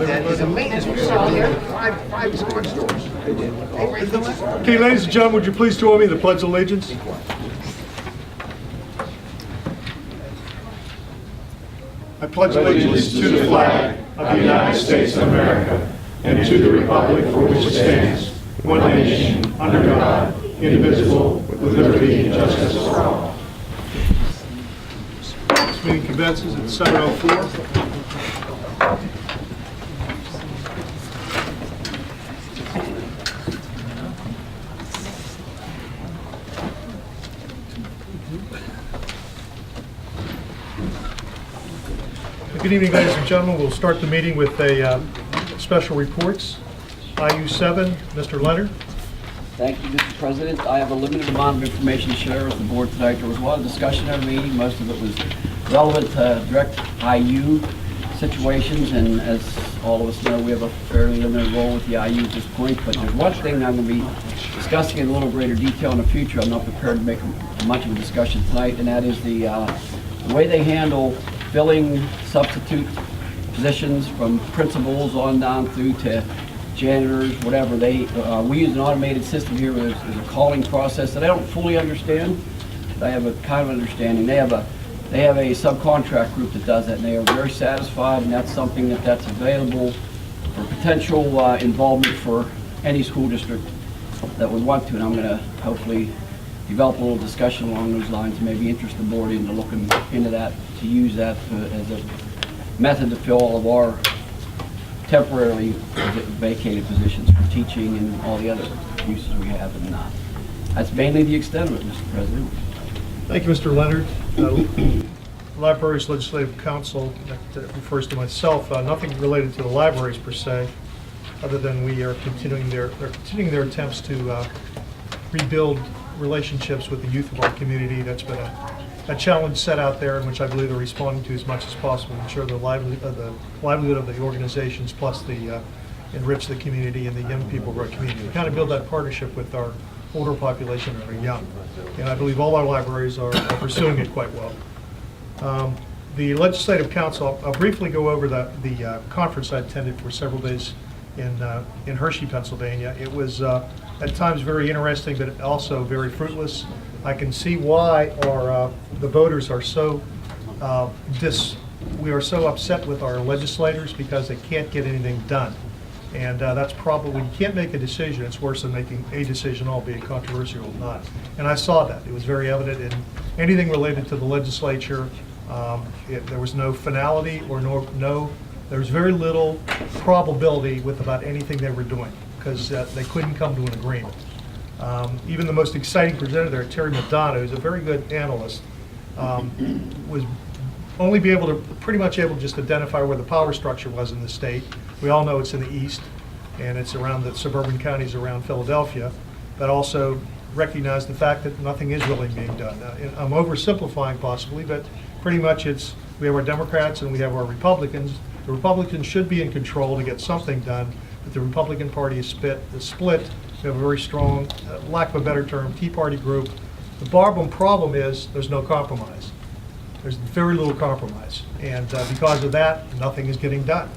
that is a maintenance facility of five sports stores. Okay, ladies and gentlemen, would you please join me in the Pledge of Allegiance? I pledge allegiance to the flag of the United States of America and to the republic for which it stands, one nation, under God, indivisible, with liberty and justice for all. This meeting commences at 7:04. Good evening, ladies and gentlemen. We'll start the meeting with a special reports. IU7, Mr. Leonard. Thank you, Mr. President. I have a limited amount of information to share with the board tonight. There was a lot of discussion at our meeting. Most of it was relevant to direct IU situations, and as all of us know, we have a fairly limited role with the IU at this point. But there's one thing I'm going to be discussing in a little greater detail in the future. I'm not prepared to make much of a discussion tonight, and that is the way they handle filling substitute positions from principals on down through to janitors, whatever. We use an automated system here where there's a calling process that I don't fully understand, but I have a kind of understanding. They have a subcontract group that does that, and they are very satisfied, and that's something that's available for potential involvement for any school district that would want to, and I'm going to hopefully develop a little discussion along those lines, maybe interest the board into looking into that, to use that as a method to fill all of our temporarily vacated positions for teaching and all the other uses we have, and that's mainly the extent of it, Mr. President. Thank you, Mr. Leonard. Libraries Legislative Council, that refers to myself, nothing related to the libraries per se, other than we are continuing their attempts to rebuild relationships with the youth of our community. That's been a challenge set out there, in which I believe they're responding to as much as possible to ensure the livelihood of the organizations, plus the enrich the community and the young people of our community. We kind of build that partnership with our older population that are young, and I believe all our libraries are pursuing it quite well. The Legislative Council, I'll briefly go over the conference I attended for several days in Hershey, Pennsylvania. It was at times very interesting, but also very fruitless. I can see why the voters are so we are so upset with our legislators, because they can't get anything done. And that's probably, you can't make a decision. It's worse than making a decision, albeit controversial or not. And I saw that. It was very evident in anything related to the legislature. There was no finality, or there was very little probability with about anything they were doing, because they couldn't come to an agreement. Even the most exciting presenter there, Terry McDonough, who's a very good analyst, was only pretty much able to just identify where the power structure was in the state. We all know it's in the east, and it's around the suburban counties around Philadelphia, but also recognize the fact that nothing is really being done. I'm oversimplifying possibly, but pretty much we have our Democrats and we have our Republicans. The Republicans should be in control to get something done, but the Republican Party is split. We have a very strong, lack of a better term, Tea Party group. The problem is there's no compromise. There's very little compromise, and because of that, nothing is getting done,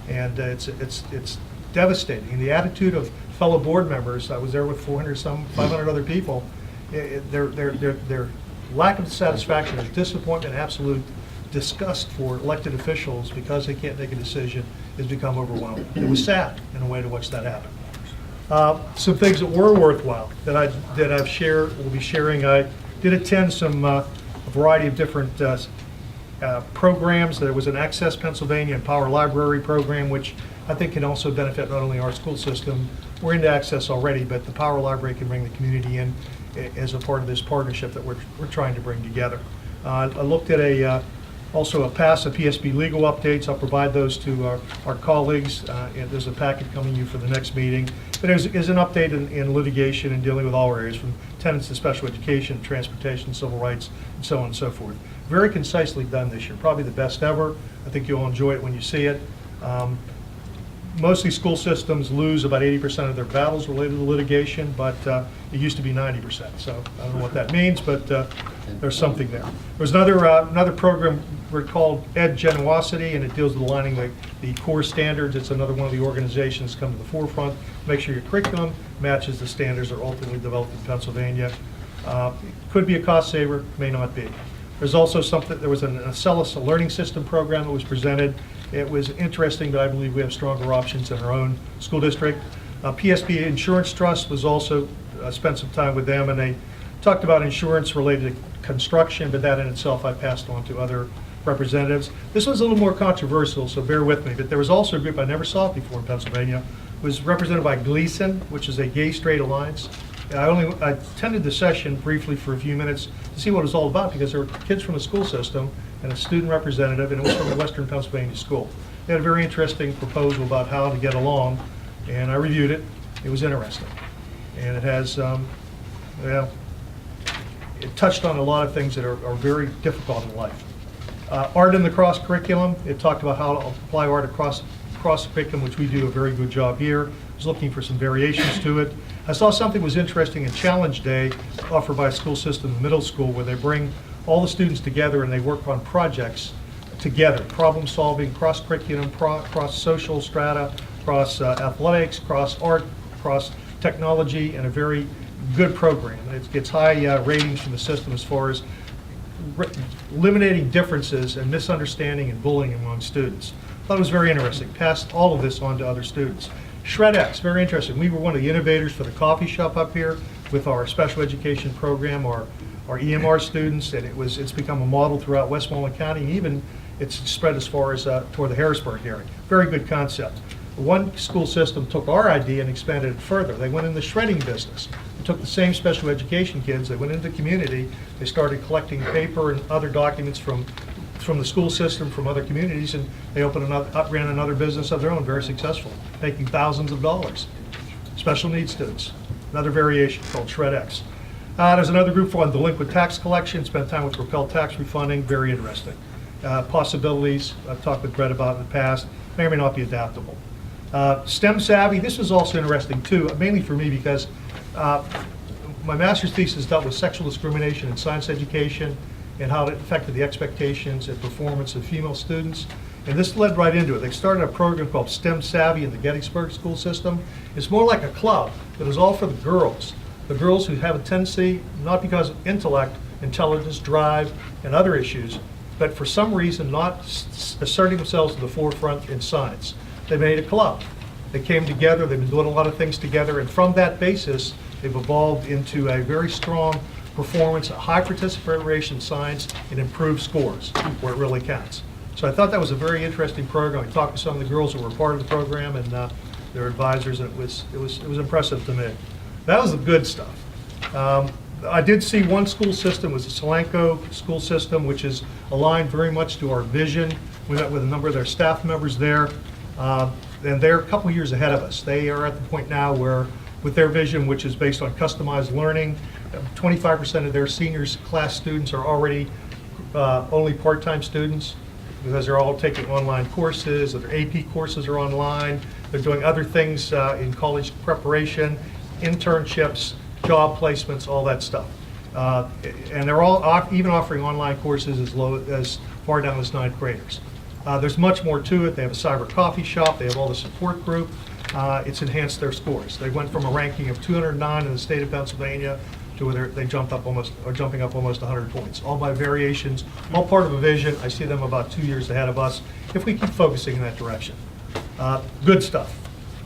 and it's devastating. And the attitude of fellow board members, I was there with 500 other people. Their lack of satisfaction, their disappointment, absolute disgust for elected officials because they can't make a decision has become overwhelming. It was sad in a way to watch that happen. Some things that were worthwhile that will be sharing. I did attend a variety of different programs. There was an Access Pennsylvania and Power Library program, which I think can also benefit not only our school system. We're into Access already, but the Power Library can bring the community in as a part of this partnership that we're trying to bring together. I looked at also a PSB legal updates. I'll provide those to our colleagues. And there's a packet coming to you for the next meeting. But there's an update in litigation and dealing with all areas, from tenants to special education, transportation, civil rights, and so on and so forth. Very concisely done this year, probably the best ever. I think you'll enjoy it when you see it. Mostly school systems lose about 80% of their battles related to litigation, but it used to be 90%. So I don't know what that means, but there's something there. There's another program we're called Ed Generosity, and it deals with aligning the core standards. It's another one of the organizations come to the forefront. Make sure your curriculum matches the standards that are ultimately developed in Pennsylvania. Could be a cost saver, may not be. There's also something, there was an Acellus, a learning system program that was presented. It was interesting, but I believe we have stronger options in our own school district. PSB Insurance Trust was also, spent some time with them, and they talked about insurance related to construction, but that in itself I passed on to other representatives. This was a little more controversial, so bear with me, but there was also a group I never saw before in Pennsylvania. It was represented by Gleason, which is a gay-straight alliance. I attended the session briefly for a few minutes to see what it was all about, because there were kids from the school system and a student representative, and it was from a Western Pennsylvania school. They had a very interesting proposal about how to get along, and I reviewed it. It was interesting. And it has, well, it touched on a lot of things that are very difficult in life. Art in the cross curriculum, it talked about how to apply art across the curriculum, which we do a very good job here. I was looking for some variations to it. I saw something was interesting in Challenge Day offered by a school system in middle school, where they bring all the students together and they work on projects together, problem solving, cross curriculum, cross social strata, cross athletics, cross art, cross technology, and a very good program. It gets high ratings from the system as far as eliminating differences and misunderstanding and bullying among students. I thought it was very interesting. Passed all of this on to other students. ShredX, very interesting. We were one of the innovators for the coffee shop up here with our special education program, our EMR students, and it's become a model throughout Westmoreland County, and even it's spread as far as toward the Harrisburg area. Very good concept. One school system took our idea and expanded it further. They went in the shredding business. They took the same special education kids, they went into the community, they started collecting paper and other documents from the school system, from other communities, and they ran another business of their own, very successful, making thousands of dollars. Special needs students, another variation called ShredX. There's another group on delinquent tax collection, spent time with Propel tax refunding, very interesting. Possibilities, I've talked with Brett about in the past, may or may not be adaptable. STEM Savvy, this was also interesting too, mainly for me because my master's thesis dealt with sexual discrimination in science education and how it affected the expectations and performance of female students. And this led right into it. They started a program called STEM Savvy in the Gettysburg school system. It's more like a club, but it's all for the girls who have a tendency, not because of intellect, intelligence, drive, and other issues, but for some reason not asserting themselves to the forefront in science. They made a club. They came together, they've been doing a lot of things together, and from that basis, they've evolved into a very strong performance, high participation in science, and improved scores where it really counts. So I thought that was a very interesting program. I talked to some of the girls who were part of the program and their advisors, and it was impressive to me. That was the good stuff. I did see one school system was the Solanco school system, which is aligned very much to our vision. We met with a number of their staff members there, and they're a couple years ahead of us. They are at the point now where, with their vision, which is based on customized learning, 25% of their seniors class students are already only part-time students, because they're all taking online courses, their AP courses are online, they're doing other things in college preparation, internships, job placements, all that stuff. And they're all even offering online courses as far down as 9th graders. There's much more to it. They have a cyber coffee shop, they have all the support group. It's enhanced their scores. They went from a ranking of 209 in the state of Pennsylvania to where they jumping up almost 100 points, all by variations, all part of a vision. I see them about 2 years ahead of us if we keep focusing in that direction. Good stuff.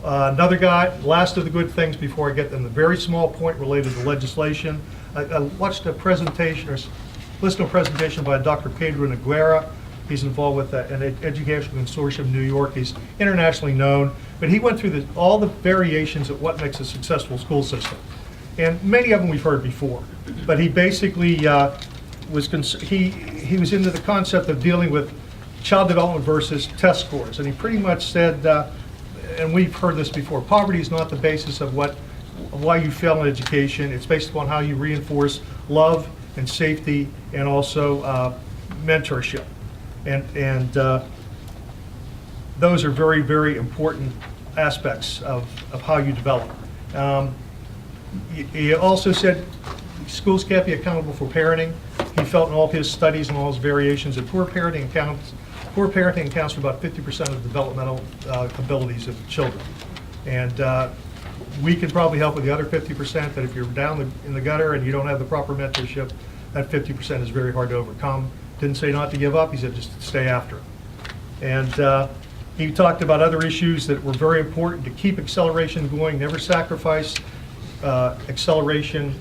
Another guy, last of the good things before I get them, the very small point related to legislation. I watched a presentation, or listened to a presentation by Dr. Pedro Noguera. He's involved with an educational consortium in New York. He's internationally known, but he went through all the variations of what makes a successful school system. And many of them we've heard before, but he basically was into the concept of dealing with child development versus test scores. And he pretty much said, and we've heard this before, poverty is not the basis of why you fail in education. It's based upon how you reinforce love and safety and also mentorship. And those are very, very important aspects of how you develop. He also said schools can't be accountable for parenting. He felt in all his studies and all his variations that poor parenting accounts for about 50% of developmental abilities of children. And we can probably help with the other 50%, that if you're down in the gutter and you don't have the proper mentorship, that 50% is very hard to overcome. Didn't say not to give up, he said just stay after it. And he talked about other issues that were very important to keep acceleration going, never sacrifice acceleration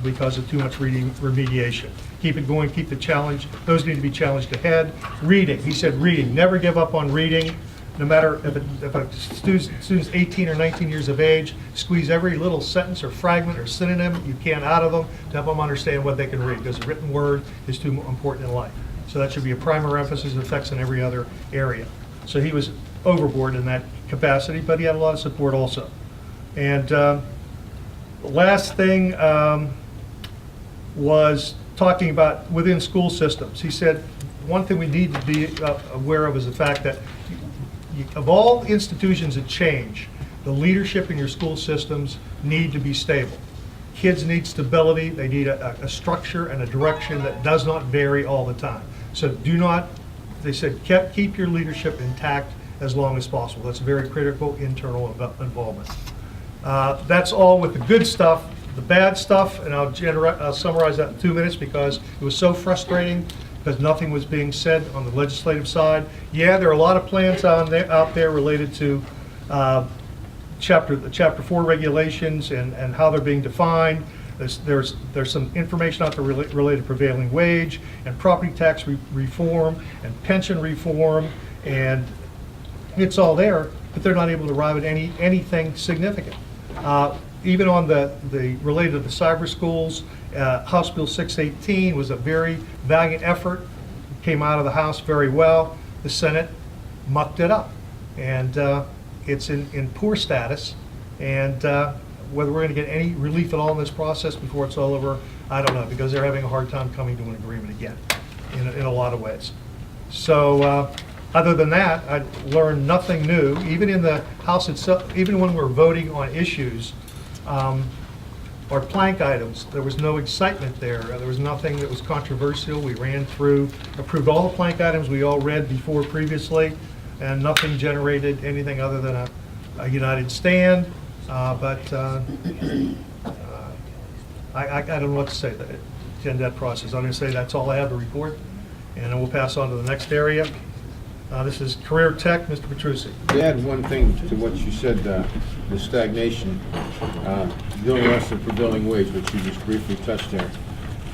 because of too much remediation. Keep it going, keep the challenge. Those need to be challenged ahead. Reading, he said reading, never give up on reading. No matter if a student's 18 or 19 years of age, squeeze every little sentence or fragment or synonym you can out of them to help them understand what they can read, because the written word is too important in life. So that should be a primary emphasis. It affects in every other area. So he was overboard in that capacity, but he had a lot of support also. And the last thing was talking about within school systems. He said one thing we need to be aware of is the fact that of all institutions that change, the leadership in your school systems need to be stable. Kids need stability. They need a structure and a direction that does not vary all the time. So do not, they said, keep your leadership intact as long as possible. That's very critical internal involvement. That's all with the good stuff. The bad stuff, and I'll summarize that in 2 minutes because it was so frustrating because nothing was being said on the legislative side. Yeah, there are a lot of plans out there related to Chapter 4 regulations and how they're being defined. There's some information out there related to prevailing wage and property tax reform and pension reform, and it's all there, but they're not able to arrive at anything significant. Even on the related to the cyber schools, House Bill 618 was a very valiant effort. It came out of the House very well. The Senate mucked it up, and it's in poor status. And whether we're going to get any relief at all in this process before it's all over, I don't know, because they're having a hard time coming to an agreement again in a lot of ways. So other than that, I learned nothing new. Even in the House itself, even when we're voting on issues, or plank items, there was no excitement there. There was nothing that was controversial. We ran through, approved all the plank items we all read before previously, and nothing generated anything other than a united stand. I don't know what to say to end that process. I'm going to say that's all I have to report, and then we'll pass on to the next area. This is Career Tech, Mr. Petrucci. To add one thing to what you said, the stagnation, dealing with the prevailing wage, which you just briefly touched there.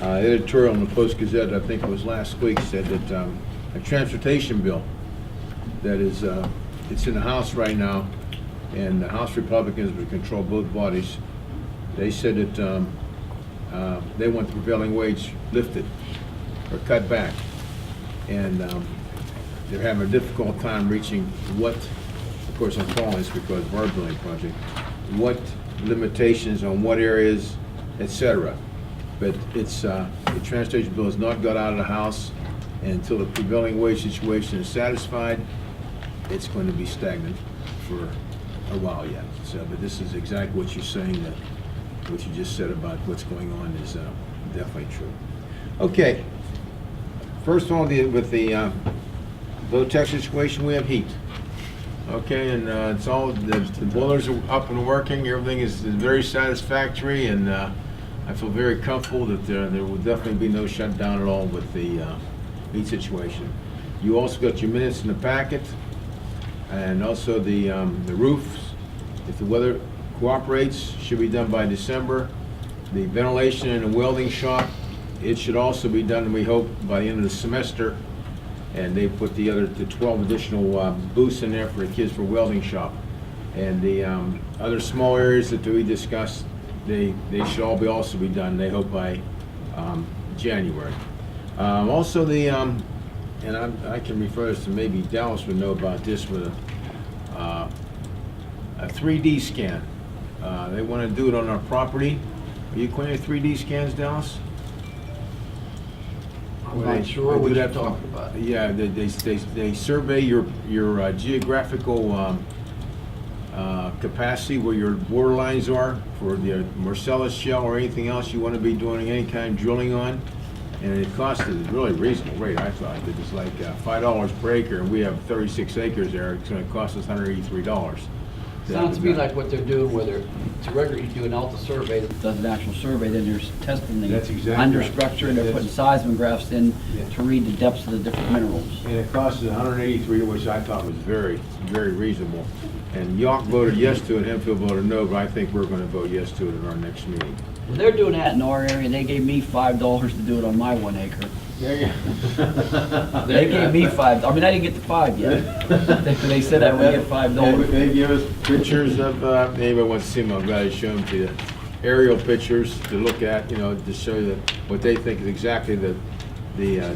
Editorial in the Post-Gazette, I think it was last week, said that a transportation bill that is, it's in the House right now, and the House Republicans, which control both bodies, they said that they want the prevailing wage lifted or cut back. And they're having a difficult time reaching what, of course I'm calling this because of our building project, what limitations on what areas, etc. But it's, the transportation bill has not got out of the House, and until the prevailing wage situation is satisfied, it's going to be stagnant for a while yet. So, but this is exactly what you're saying, that what you just said about what's going on is definitely true. Okay, first of all, with the low tech situation, we have heat. Okay, and it's all, the boilers are up and working, everything is very satisfactory, and I feel very comfortable that there will definitely be no shutdown at all with the heat situation. You also got your minutes in the packet, and also the roofs, if the weather cooperates, should be done by December. The ventilation in the welding shop, it should also be done, we hope, by the end of the semester. And they put the 12 additional booths in there for the kids for welding shop. And the other small areas that we discussed, they should all also be done, they hope, by January. Also and I can refer this to, maybe Dallas would know about this, with a 3D scan. They want to do it on our property. Are you acquainted with 3D scans, Dallas? I'm not sure what you're talking about. Yeah, they survey your geographical capacity, where your water lines are for the Marcellus Shale or anything else you want to be doing any kind of drilling on. And it costed a really reasonable rate, I thought. It was like $5 per acre, and we have 36 acres there. It's going to cost us $183. Sounds to me like what they're doing, whether it's regular, you do an alta survey that does an actual survey, then they're testing the That's exactly understructure, and they're right. putting seismographs in Yeah. to read the depths of the different minerals. And it cost us $183, which I thought was very, very reasonable. And York voted yes to it, Hempfield voted no, but I think we're going to vote yes to it at our next meeting. Well, they're doing that in our area, and they gave me $5 to do it on my 1 acre. They gave me $5. I mean, I didn't get the 5 yet. They said I would get $5. They give us pictures of, anybody wants to see them, I'm glad I show them to you. Aerial pictures to look at, you know, to show you what they think is exactly the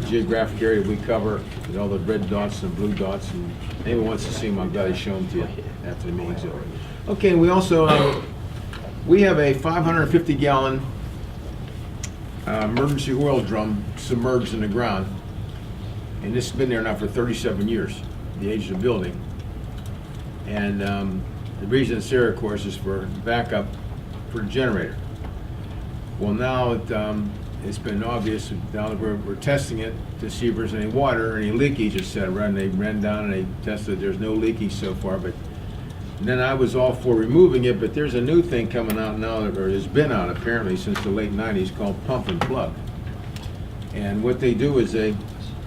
geographic area we cover, with all the red dots and blue dots, and anyone wants to see them, I'm glad I show them to you after the meeting's over. Okay, and we also, we have a 550-gallon emergency oil drum submerged in the ground, and this has been there now for 37 years, the age of the building. And the reason it's there, of course, is for backup for the generator. Well, now it's been obvious, now that we're testing it to see if there's any water, any leakage, etc. And they ran down and they tested, there's no leakage so far, but then I was all for removing it, but there's a new thing coming out now, or has been out apparently since the late 90s, called pump and plug. And what they do is they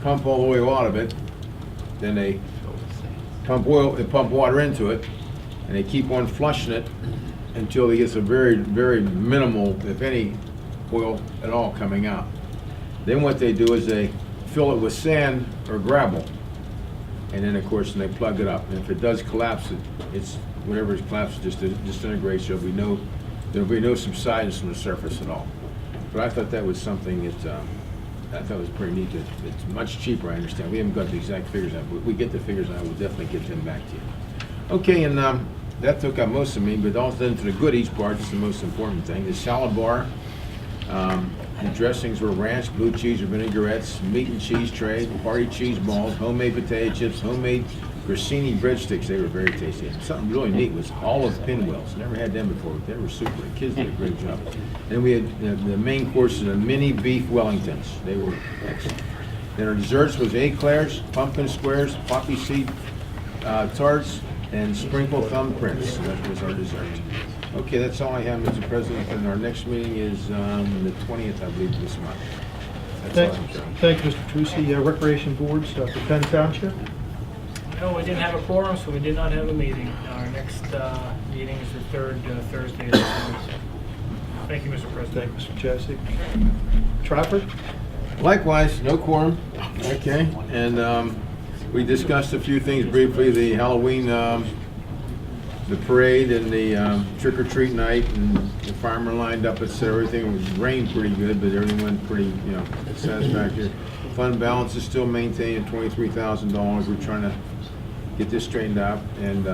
pump all the way out of it, then they pump water into it, and they keep on flushing it until it gets a very, very minimal, if any, oil at all coming out. Then what they do is they fill it with sand or gravel, and then of course they plug it up. And if it does collapse, it's whatever is collapsed just disintegrates. There'll be no subsidence from the surface at all. But I thought that was something that I thought was pretty neat. It's much cheaper, I understand. We haven't got the exact figures out, but we get the figures, and I will definitely get them back to you. Okay, and that took up most of me, but also into the goodies part, is the most important thing. The salad bar, the dressings were ranch, blue cheese or vinaigrettes, meat and cheese tray, party cheese balls, homemade potato chips, homemade grissini breadsticks. They were very tasty. And something really neat was olive pinwheels. Never had them before, but they were super. The kids did a great job. Then we had the main course of the mini beef Wellingtons. They were excellent. Then our desserts was eclairs, pumpkin squares, poppy seed tarts, and sprinkle thumbprints. So that was our dessert. Okay, that's all I have, Mr. President, and our next meeting is the 20th, I believe, this month. That's all I'm saying. Thank you, Mr. Trucy. Recreation boards for Penn Township. No, we didn't have a quorum, so we did not have a meeting. Our next meeting is the third Thursday of this month. Thank you, Mr. President. Thank you, Mr. Chessie. Trafford? Likewise, no quorum. Okay, and we discussed a few things briefly, the Halloween, the parade and the trick-or-treat night, and the farmer lined up, etc. Everything was rained pretty good, but everything went pretty, satisfactory. Fund balance is still maintained at $23,000. We're trying to get this straightened out, and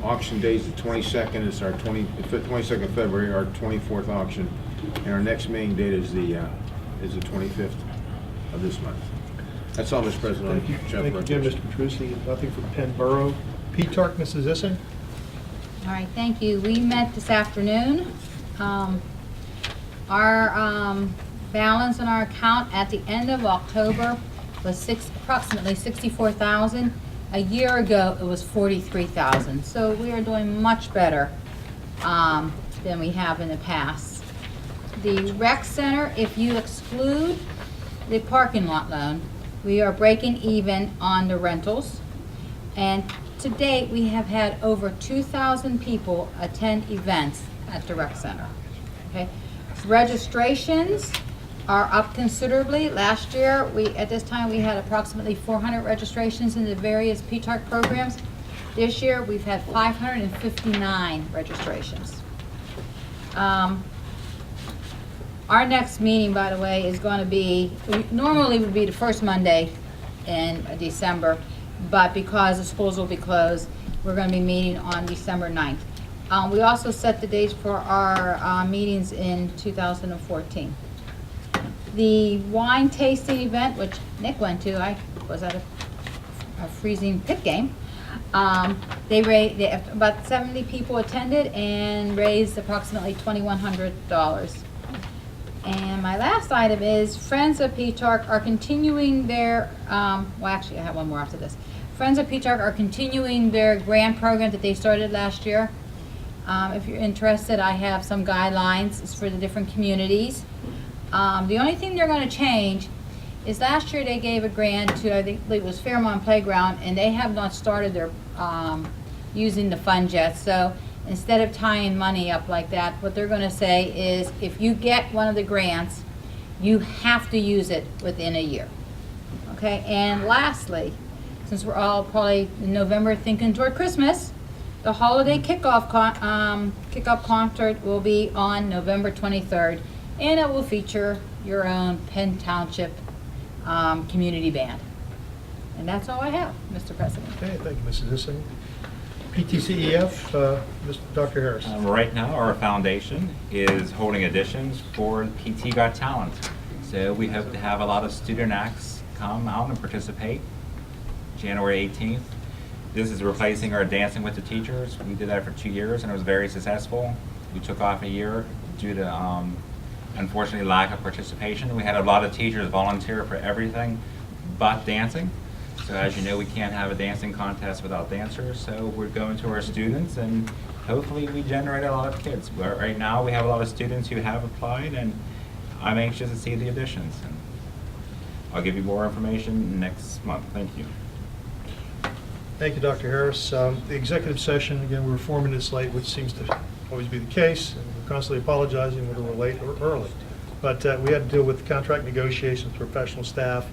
auction day is the 22nd. It's our 22nd of February, our 24th auction, and our next meeting date is the 25th of this month. That's all, Mr. President. Thank you. Thank you again, Mr. Petrucci. Nothing from Penn Borough. P-Tark, Mrs. Issing? All right, thank you. We met this afternoon. Our balance in our account at the end of October was approximately $64,000. A year ago, it was $43,000. So we are doing much better than we have in the past. The rec center, if you exclude the parking lot loan, we are breaking even on the rentals. And to date, we have had over 2,000 people attend events at the rec center. Okay, registrations are up considerably. Last year, at this time, we had approximately 400 registrations in the various PTARC programs. This year, we've had 559 registrations. Our next meeting, by the way, is going to be, normally would be the first Monday in December, but because the schools will be closed, we're going to be meeting on December 9th. We also set the dates for our meetings in 2014. The wine tasting event, which Nick went to, I was at a freezing pit game. About 70 people attended and raised approximately $2,100. And my last item is Friends of Petarch are continuing their, well, actually, I have one more after this. Friends of Petarch are continuing their grant program that they started last year. If you're interested, I have some guidelines. It's for the different communities. The only thing they're going to change is last year they gave a grant to, I think it was Fairmont Playground, and they have not started their using the funds yet. So instead of tying money up like that, what they're going to say is if you get one of the grants, you have to use it within a year. Okay, and lastly, since we're all probably in November thinking toward Christmas, the holiday kickoff concert will be on November 23rd, and it will feature your own Penn Township community band. And that's all I have, Mr. President. Okay, thank you, Mrs. Issing. PTCEF, Mr. Dr. Harris. Right now, our foundation is holding auditions for PT Got Talent. So we hope to have a lot of student acts come out and participate January 18th. This is replacing our Dancing with the Teachers. We did that for 2 years and it was very successful. We took off a year due to, unfortunately, lack of participation. We had a lot of teachers volunteer for everything but dancing. So as you know, we can't have a dancing contest without dancers, so we're going to our students and hopefully we generate a lot of kids. Right now we have a lot of students who have applied and I'm anxious to see the auditions. And I'll give you more information next month. Thank you. Thank you, Dr. Harris. The executive session, again, we were 4 minutes late, which seems to always be the case. And we're constantly apologizing whether we're late or early. But we had to deal with contract negotiations, professional staff,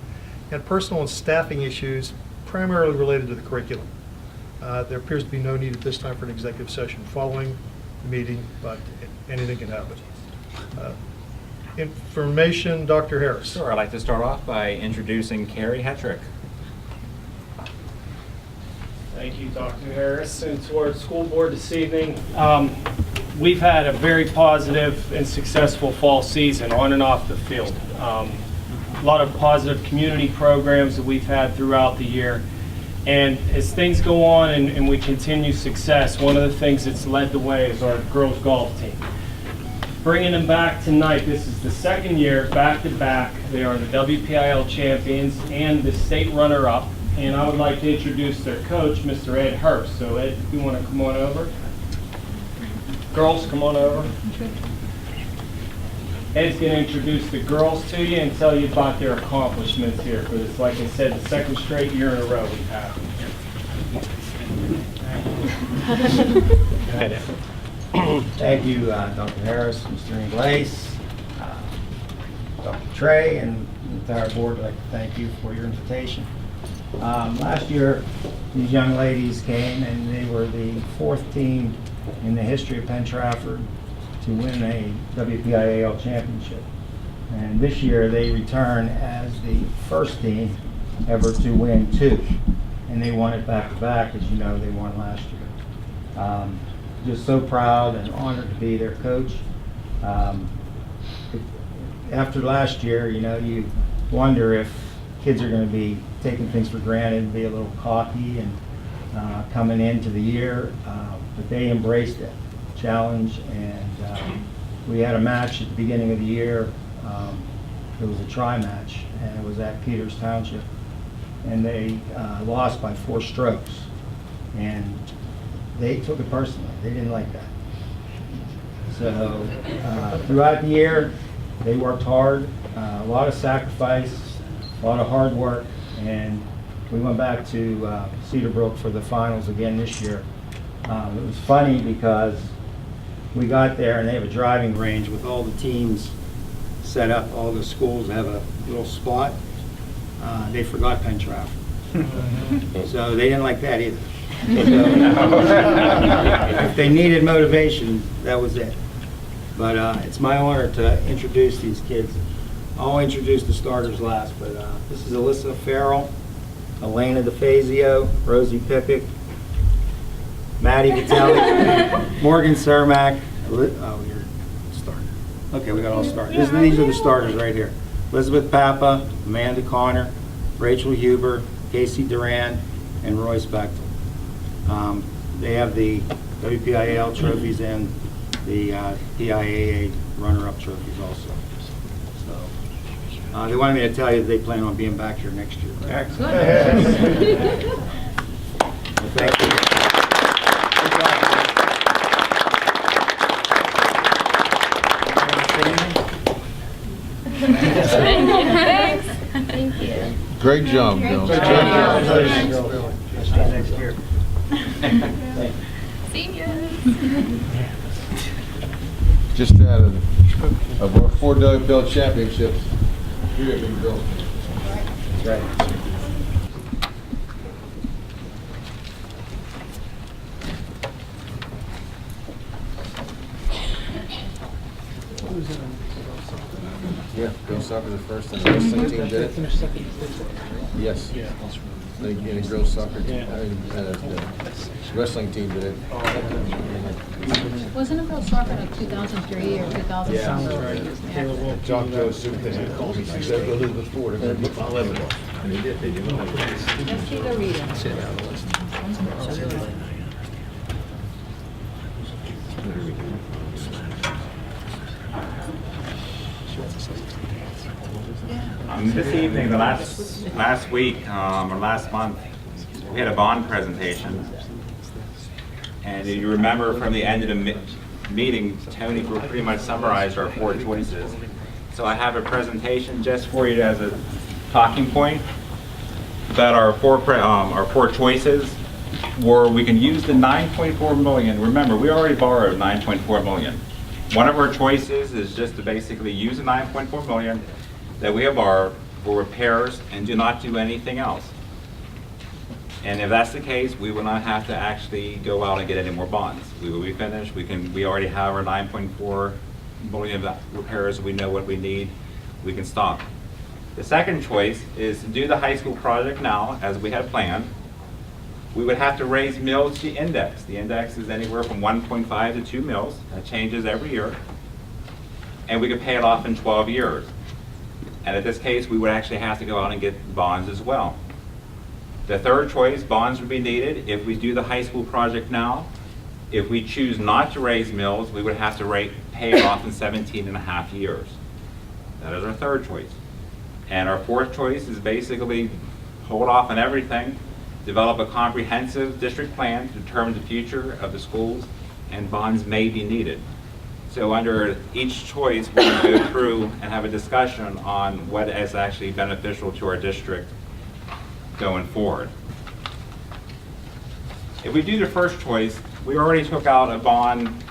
and personal and staffing issues primarily related to the curriculum. There appears to be no need at this time for an executive session following the meeting, but anything can happen. Information, Dr. Harris. Sure, I'd like to start off by introducing Carrie Hetrick. Thank you, Dr. Harris. And to our school board this evening, we've had a very positive and successful fall season on and off the field. A lot of positive community programs that we've had throughout the year. And as things go on and we continue success, one of the things that's led the way is our girls golf team. Bringing them back tonight, this is the second year back-to-back. They are the WPIL champions and the state runner-up. And I would like to introduce their coach, Mr. Ed Hurst. So Ed, if you want to come on over. Girls, come on over. Ed's going to introduce the girls to you and tell you about their accomplishments here for this, like I said, the second straight year in a row we've had. Thank you, Dr. Harris, Mr. Inglace, Dr. Trey, and the entire board. I'd like to thank you for your invitation. Last year, these young ladies came and they were the 4th team in the history of Penn Trafford to win a WPIAL championship. And this year they return as the first team ever to win 2. And they won it back-to-back. As you know, they won last year. Just so proud and honored to be their coach. After last year, you know, you wonder if kids are going to be taking things for granted and be a little cocky and coming into the year, but they embraced it. Challenge, and we had a match at the beginning of the year. It was a tri-match, and it was at Peters Township, and they lost by 4 strokes, and they took it personally. They didn't like that. So throughout the year, they worked hard, a lot of sacrifice, a lot of hard work, and we went back to Cedarbrook for the finals again this year. It was funny because we got there and they have a driving range with all the teams set up. All the schools have a little spot. They forgot Penn Trafford. So they didn't like that either. So, if they needed motivation, that was it. But it's my honor to introduce these kids. I'll introduce the starters last, but this is Alyssa Farrell, Elena DeFazio, Rosie Pippick, Maddie Vitelli, Morgan Cermak. Oh, you're starter. Okay, we got all starters. These are the starters right here. Elizabeth Papa, Amanda Connor, Rachel Huber, Casey Duran, and Roy Spechtel. They have the WPIAL trophies and the PIAA runner-up trophies also. They wanted me to tell you that they plan on being back here next year. Thank you. Thanks. Thank you. Great job, Bill. Next year. Seniors. Just out of our 4 Bill championships, 3 have been Bill. That's right. Yeah, girls soccer the first, and the wrestling team did it. Yes. And the girls soccer team, the wrestling team did it. Wasn't it girls soccer like 2003 or 2004? Yeah. Talked to a superintendent, called me, she said, go Elizabeth Ford, I'm gonna get my 11. And they did, they did. Let's see the reading. This evening, the last week, or last month, we had a bond presentation. And you remember from the end of the meeting, Tony pretty much summarized our 4 choices. So I have a presentation just for you as a talking point about our four choices, where we can use the 9.4 million. Remember, we already borrowed 9.4 million. One of our choices is just to basically use the 9.4 million that we have borrowed for repairs and do not do anything else. And if that's the case, we will not have to actually go out and get any more bonds. We will be finished. We already have our 9.4 million repairs. We know what we need. We can stop. The second choice is to do the high school project now, as we had planned. We would have to raise mills to index. The index is anywhere from 1.5 to 2 mills. That changes every year. And we could pay it off in 12 years. And in this case, we would actually have to go out and get bonds as well. The third choice, bonds would be needed if we do the high school project now. If we choose not to raise mills, we would have to pay it off in 17.5 years. That is our third choice. And our fourth choice is basically hold off on everything, develop a comprehensive district plan to determine the future of the schools, and bonds may be needed. So under each choice, we're going to go through and have a discussion on what is actually beneficial to our district going forward. If we do the first choice, we already took out a bond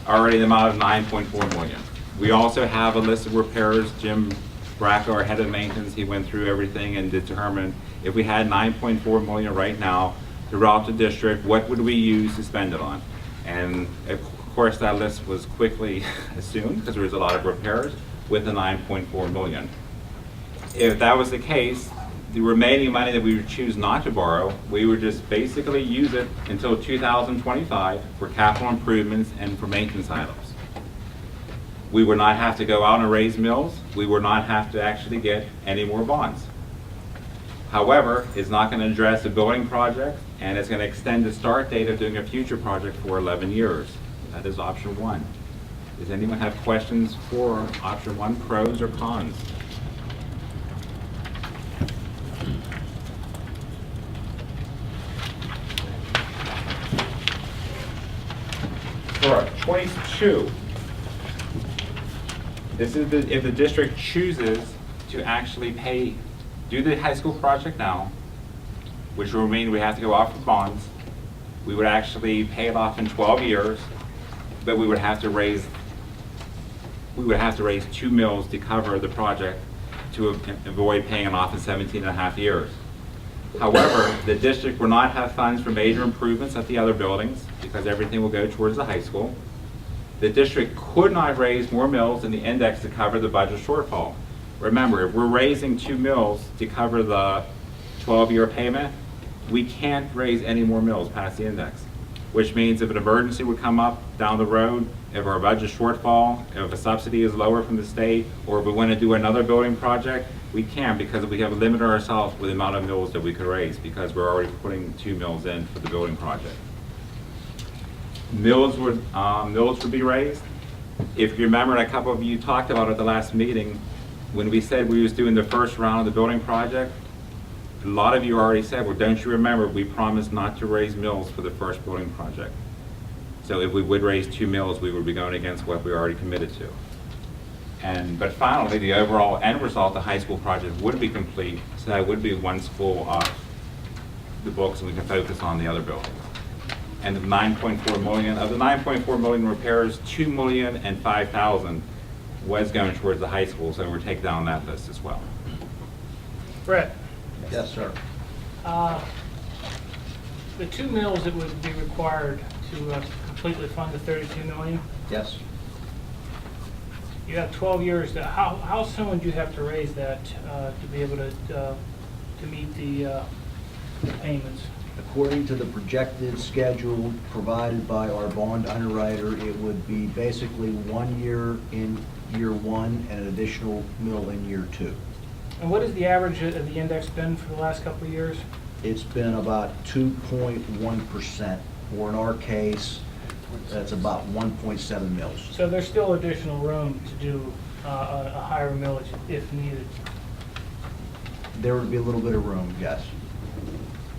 already the amount of 9.4 million. We also have a list of repairs. Jim Bracco, our head of maintenance, he went through everything and determined if we had 9.4 million right now throughout the district, what would we use to spend it on? And of course, that list was quickly assumed because there was a lot of repairs with the 9.4 million. If that was the case, the remaining money that we would choose not to borrow, we would just basically use it until 2025 for capital improvements and for maintenance items. We would not have to go out and raise mills. We would not have to actually get any more bonds. However, it's not going to address a building project, and it's going to extend the start date of doing a future project for 11 years. That is option 1. Does anyone have questions for option 1, pros or cons? For choice 2, this is if the district chooses to actually do the high school project now, which will mean we have to go off of bonds. We would actually pay it off in 12 years, but we would have to raise 2 mills to cover the project to avoid paying it off in 17.5 years. However, the district will not have funds for major improvements at the other buildings because everything will go towards the high school. The district could not raise more mills in the index to cover the budget shortfall. Remember, if we're raising 2 mills to cover the 12-year payment, we can't raise any more mills past the index, which means if an emergency would come up down the road, if our budget shortfall, if a subsidy is lower from the state, or if we want to do another building project, we can't because we have limited ourselves with the amount of mills that we could raise because we're already putting 2 mills in for the building project. Mills would be raised. If you remember, a couple of you talked about at the last meeting, when we said we was doing the first round of the building project, a lot of you already said, well, don't you remember, we promised not to raise mills for the first building project. So if we would raise 2 mills, we would be going against what we already committed to. But finally, the overall end result, the high school project would be complete, so that would be one school off the books, and we can focus on the other buildings. And the 9.4 million, of the 9.4 million repairs, 2,005,000 was going towards the high school, so we're taking down that list as well. Brett, Yes, sir. the 2 mills that would be required to completely fund the 32 million, Yes. you have 12 years. How soon would you have to raise that to be able to meet the payments? According to the projected schedule provided by our bond underwriter, it would be basically 1 year in year 1 and an additional mill in year 2. And what is the average of the index been for the last couple of years? It's been about 2.1%, or in our case, that's about 1.7 mils. So there's still additional room to do a higher millage if needed. There would be a little bit of room, yes.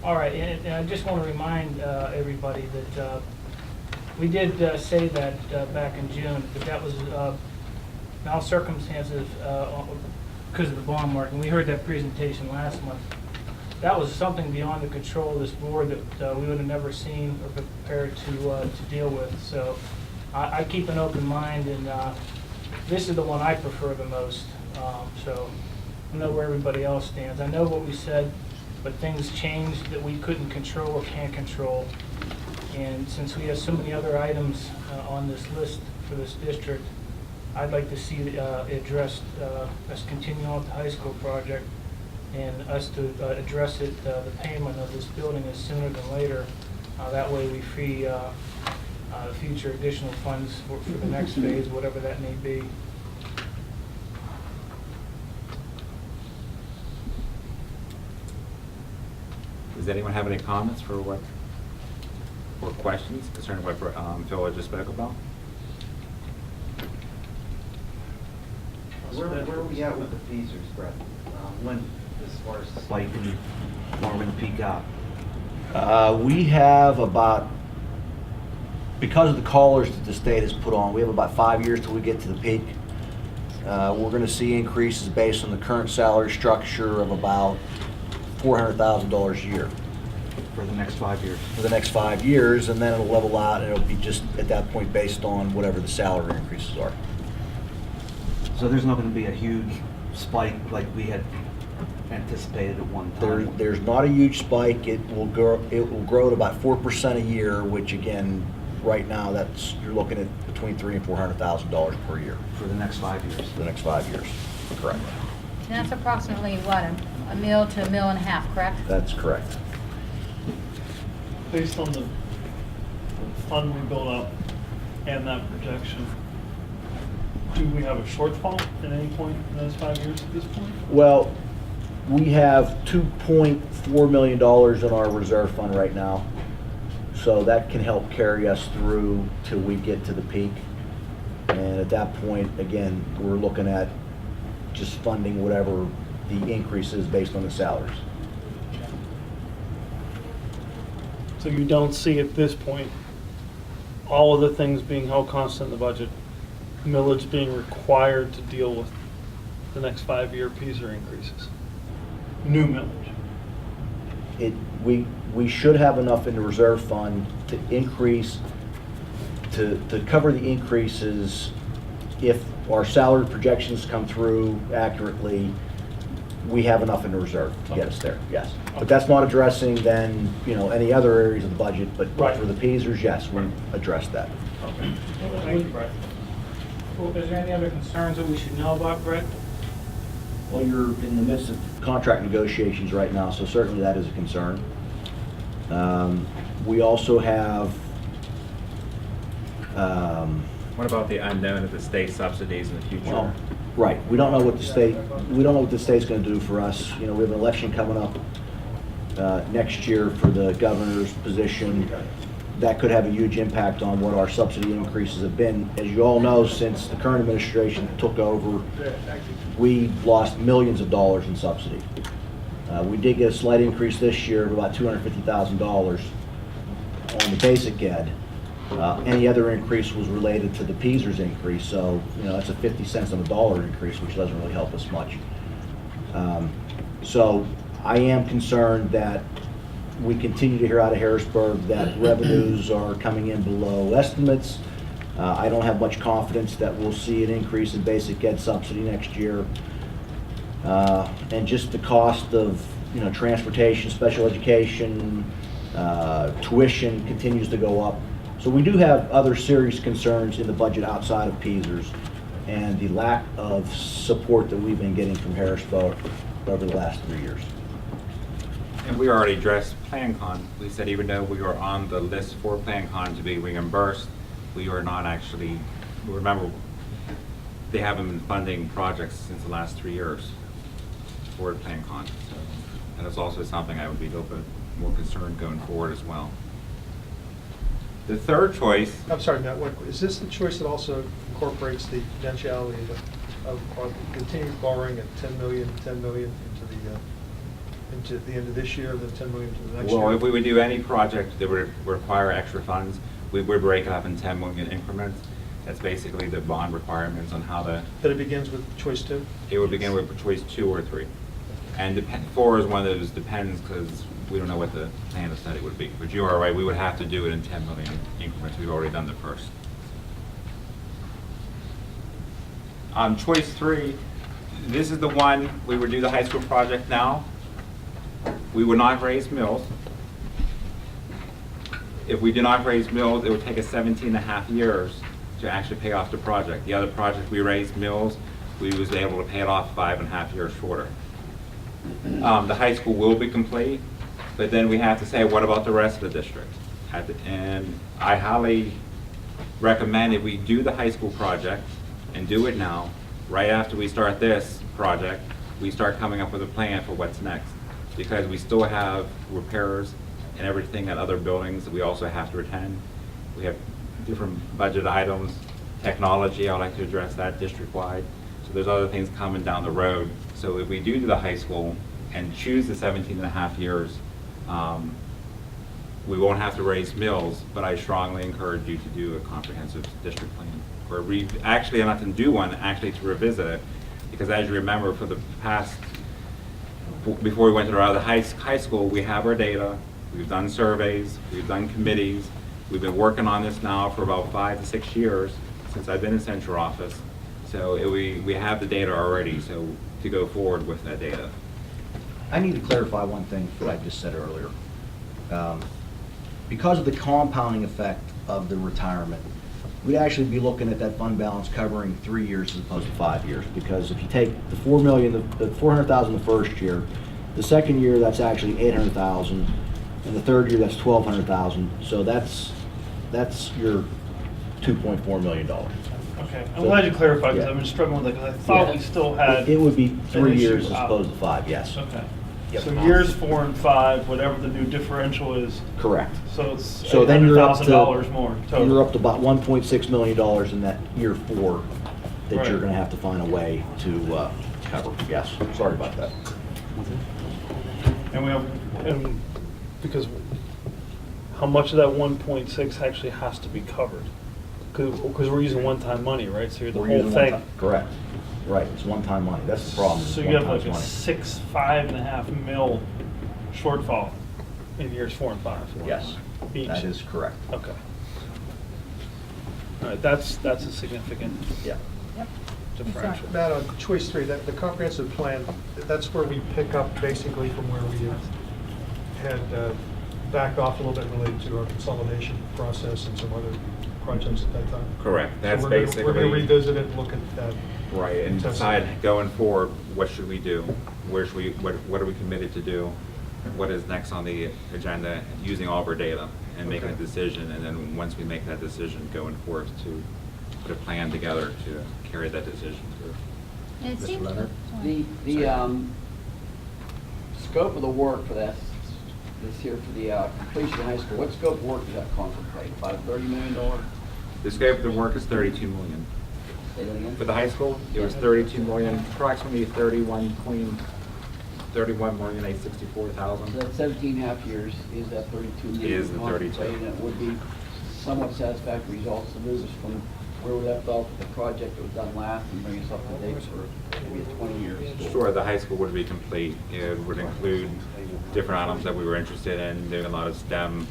All right, and I just want to remind everybody that we did say that back in June, but that was now circumstances because of the bond market. And we heard that presentation last month. That was something beyond the control of this board that we would have never seen or been prepared to deal with. So I keep an open mind, and this is the one I prefer the most. So I know where everybody else stands. I know what we said, but things changed that we couldn't control or can't control. And since we have so many other items on this list for this district, I'd like to see addressed, us continue on with the high school project and us to address it, the payment of this building is sooner than later. That way we free future additional funds for the next phase, whatever that may be. Does anyone have any comments or questions concerning what Phil just spoke about? Where are we at with the feasors, Brett? When, as far as spike and forming peak out? We have about, because of the callers that the state has put on, we have about 5 years till we get to the peak. We're going to see increases based on the current salary structure of about $400,000 a year. For the next 5 years? For the next 5 years, and then it'll level out, and it'll be just at that point based on whatever the salary increases are. So there's not going to be a huge spike like we had anticipated at one time? There's not a huge spike. It will grow at about 4% a year, which again, right now, you're looking at between $300,000 and $400,000 per year. For the next 5 years? For the next 5 years, correct. And that's approximately what, a mill to a mill and a half, correct? That's correct. Based on the fund we built up and that projection, do we have a shortfall at any point in those 5 years at this point? Well, we have $2.4 million in our reserve fund right now. So that can help carry us through till we get to the peak. And at that point, again, we're looking at just funding whatever the increase is based on the salaries. So you don't see at this point, all of the things being held constant in the budget, millage being required to deal with the next 5-year PSER increases? New millage? We should have enough in the reserve fund to increase, to cover the increases if our salary projections come through accurately. We have enough in the reserve to get us there, yes. But that's not addressing then, any other areas of the budget, but Right. for the PSERs, yes, we addressed that. Okay. Thank you, Brett. Well, is there any other concerns that we should know about, Brett? Well, you're in the midst of contract negotiations right now, so certainly that is a concern. We also have, What about the unknown of the state subsidies in the future? well, right, we don't know what the state's going to do for us. We have an election coming up next year for the governor's position. that could have a huge impact on what our subsidy increases have been. As you all know, since the current administration took over, we lost millions of dollars in subsidy. We did get a slight increase this year of about $250,000 on the basic ed. Any other increase was related to the PSERS increase, so that's a 50 cents on the dollar increase, which doesn't really help us much. So I am concerned that we continue to hear out of Harrisburg that revenues are coming in below estimates. I don't have much confidence that we'll see an increase in basic ed subsidy next year. And just the cost of transportation, special education, tuition continues to go up. So we do have other serious concerns in the budget outside of PSERS and the lack of support that we've been getting from Harrisburg over the last 3 years. And we already addressed PlanCon. We said even though we were on the list for PlanCon to be reimbursed, we are not actually, remember, they haven't been funding projects since the last 3 years for PlanCon. So that is also something I would be a little bit more concerned going forward as well. The third choice. I'm sorry, Matt, is this the choice that also incorporates the potentiality of continued borrowing at 10 million into the end of this year, then 10 million into the next year? Well, if we would do any project that would require extra funds, we would break it up in 10 million increments. That's basically the bond requirements on how to. That it begins with choice 2? It would begin with choice 2 or 3. And 4 is one of those depends because we don't know what the plan of study would be. But you are right, we would have to do it in 10 million increments. We've already done the first. Choice 3, this is the one we would do the high school project now. We would not raise mills. If we did not raise mills, it would take us 17.5 years to actually pay off the project. The other project we raised mills, we was able to pay it off 5.5 years shorter. The high school will be complete, but then we have to say, what about the rest of the district? And I highly recommend if we do the high school project and do it now, right after we start this project, we start coming up with a plan for what's next. Because we still have repairs and everything at other buildings that we also have to attend. We have different budget items, technology, I'd like to address that district-wide. So there's other things coming down the road. So if we do the high school and choose the 17.5 years, we won't have to raise mills, but I strongly encourage you to do a comprehensive district plan. Or actually, not to do one, actually to revisit it. Because as you remember, for the past, before we went to the high school, we have our data, we've done surveys, we've done committees. We've been working on this now for about 5 to 6 years since I've been in central office. So we have the data already, so to go forward with that data. I need to clarify one thing that I just said earlier. Because of the compounding effect of the retirement, we'd actually be looking at that fund balance covering 3 years as opposed to 5 years. Because if you take the $4 million, the $400,000 the first year, the second year that's actually $800,000, and the third year that's $1,200,000. So that's your $2.4 million. Okay, I'm glad you clarified, because I've been struggling with it, because I thought we still had. It would be 3 an years issue as opposed to 5, yes. Okay. Yep. So years 4 and 5, whatever the new differential is. Correct. So it's So then you're up $800,000 more total. You're up to about $1.6 million in that year 4 that Right. you're going to have to find a way to cover. Yes, sorry about that. And we have, and because how much of that 1.6 actually has to be covered? Because we're using one-time money, right? So you're the We're whole using thing. Correct. Right, it's one-time money. That's the problem. So it's you have like one-time a money. $5.5 mil shortfall in years 4 and 5. Yes, Each. that is correct. Okay. All right, that's a significant Yeah. differential. Matt, on choice 3, the comprehensive plan, that's where we pick up basically from where we had backed off a little bit related to our consolidation process and some other projects at that time. Correct. That's So basically. we're going to revisit it and look at that. Right, and decide going forward, what should we do? Where should we, what are we committed to do? What is next on the agenda, using all of our data and making a Okay. decision, and then once we make that decision, going forth to put a plan together to carry that decision through. And it Mr. seems Leonard? The scope of the work for this this here for the completion of high school. What scope of work does that contemplate? About a $30 million? The scope of the work is $32 million. Say that again? For the high school, it was $32 million, approximately $31,864,000. So that's 17.5 years, is that 32 million? Is the 32. contemplated? And it would be somewhat satisfactory results to move us from where we left off with the project that was done last and bring us up to date for maybe a 20-year school. Sure, the high school would be complete. It would include different items that we were interested in, doing a lot of STEM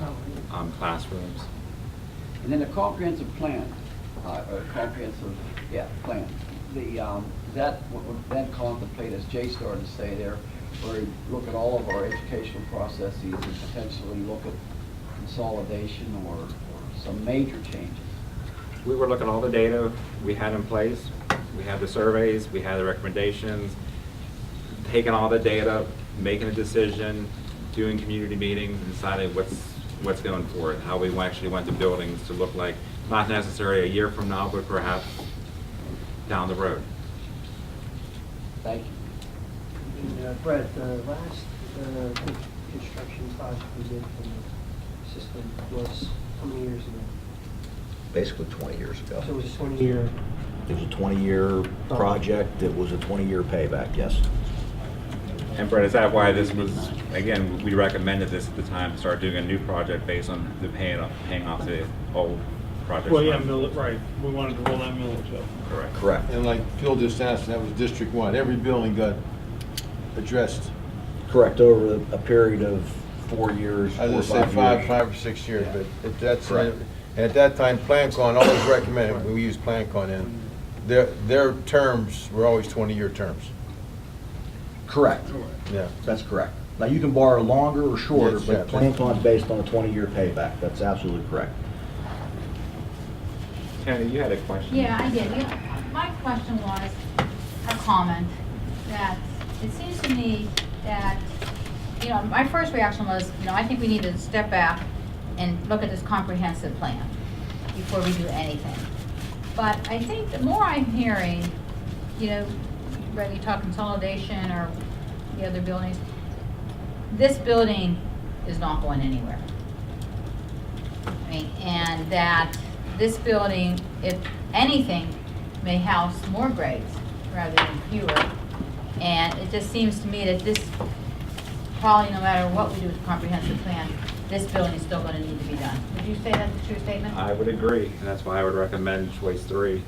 classrooms. And then a comprehensive plan, plan. That would then contemplate, as Jay started to say there, where we look at all of our educational processes and potentially look at consolidation or some major changes. We would look at all the data we had in place. We had the surveys, we had the recommendations, taking all the data, making a decision, doing community meetings, and deciding what's going forward, how we actually want the buildings to look like, not necessarily a year from now, but perhaps down the road. Thank you. And Brett, the last construction project we did from the system was how many years ago? Basically 20 years ago. So it was a 20-year. It was a 20-year project. It was a 20-year payback, yes. And Brett, is that why this was, again, we recommended this at the time, to start doing a new project based on the paying off the old project? Well, yeah, right. We wanted to roll that millage up. Correct. Correct. And like Phil just asked, that was District 1. Every building got addressed. Correct, over a period of 4 years, I 4 or was 5 gonna say years. 5 or 6 years, but that's, Correct. at that time, PlanCon always recommended, we used PlanCon, and their terms were always 20-year terms. Correct. Yeah. That's correct. Now, you can borrow longer or shorter, Yes, but yeah. PlanCon's based on a 20-year payback. That's absolutely correct. Tony, you had a question? Yeah, I did. My question was a comment that it seems to me that, my first reaction was, I think we need to step back and look at this comprehensive plan before we do anything. But I think the more I'm hearing, whether you talk consolidation or the other buildings, this building is not going anywhere. And that this building, if anything, may house more grades rather than fewer. And it just seems to me that this, probably no matter what we do with the comprehensive plan, this building is still going to need to be done. Would you say that's a true statement? I would agree, and that's why I would recommend choice 3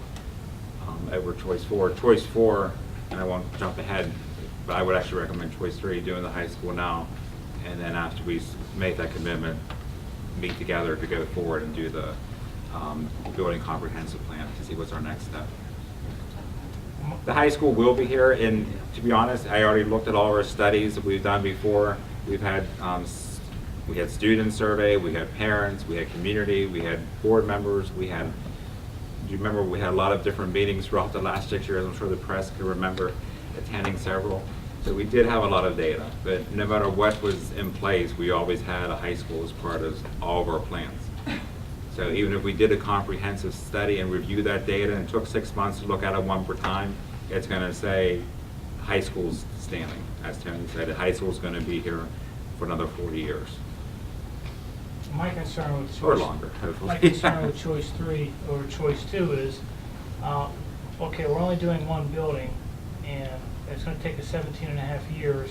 over choice 4. Choice 4, and I won't jump ahead, but I would actually recommend choice 3, doing the high school now, and then after we make that commitment, meet together to go forward and do the building comprehensive plan to see what's our next step. The high school will be here, and to be honest, I already looked at all of our studies that we've done before. We've had we had student survey, we had parents, we had community, we had board members, do you remember we had a lot of different meetings throughout the last 6 years? I'm sure the press can remember attending several. So we did have a lot of data, but no matter what was in place, we always had a high school as part of all of our plans. So even if we did a comprehensive study and reviewed that data and took 6 months to look at it one per time, it's going to say high school's standing. As Tony said, high school's going to be here for another 40 years. My concern with Or longer, hopefully. My concern with choice 3 or choice 2 is, okay, we're only doing one building, and it's going to take us 17.5 years.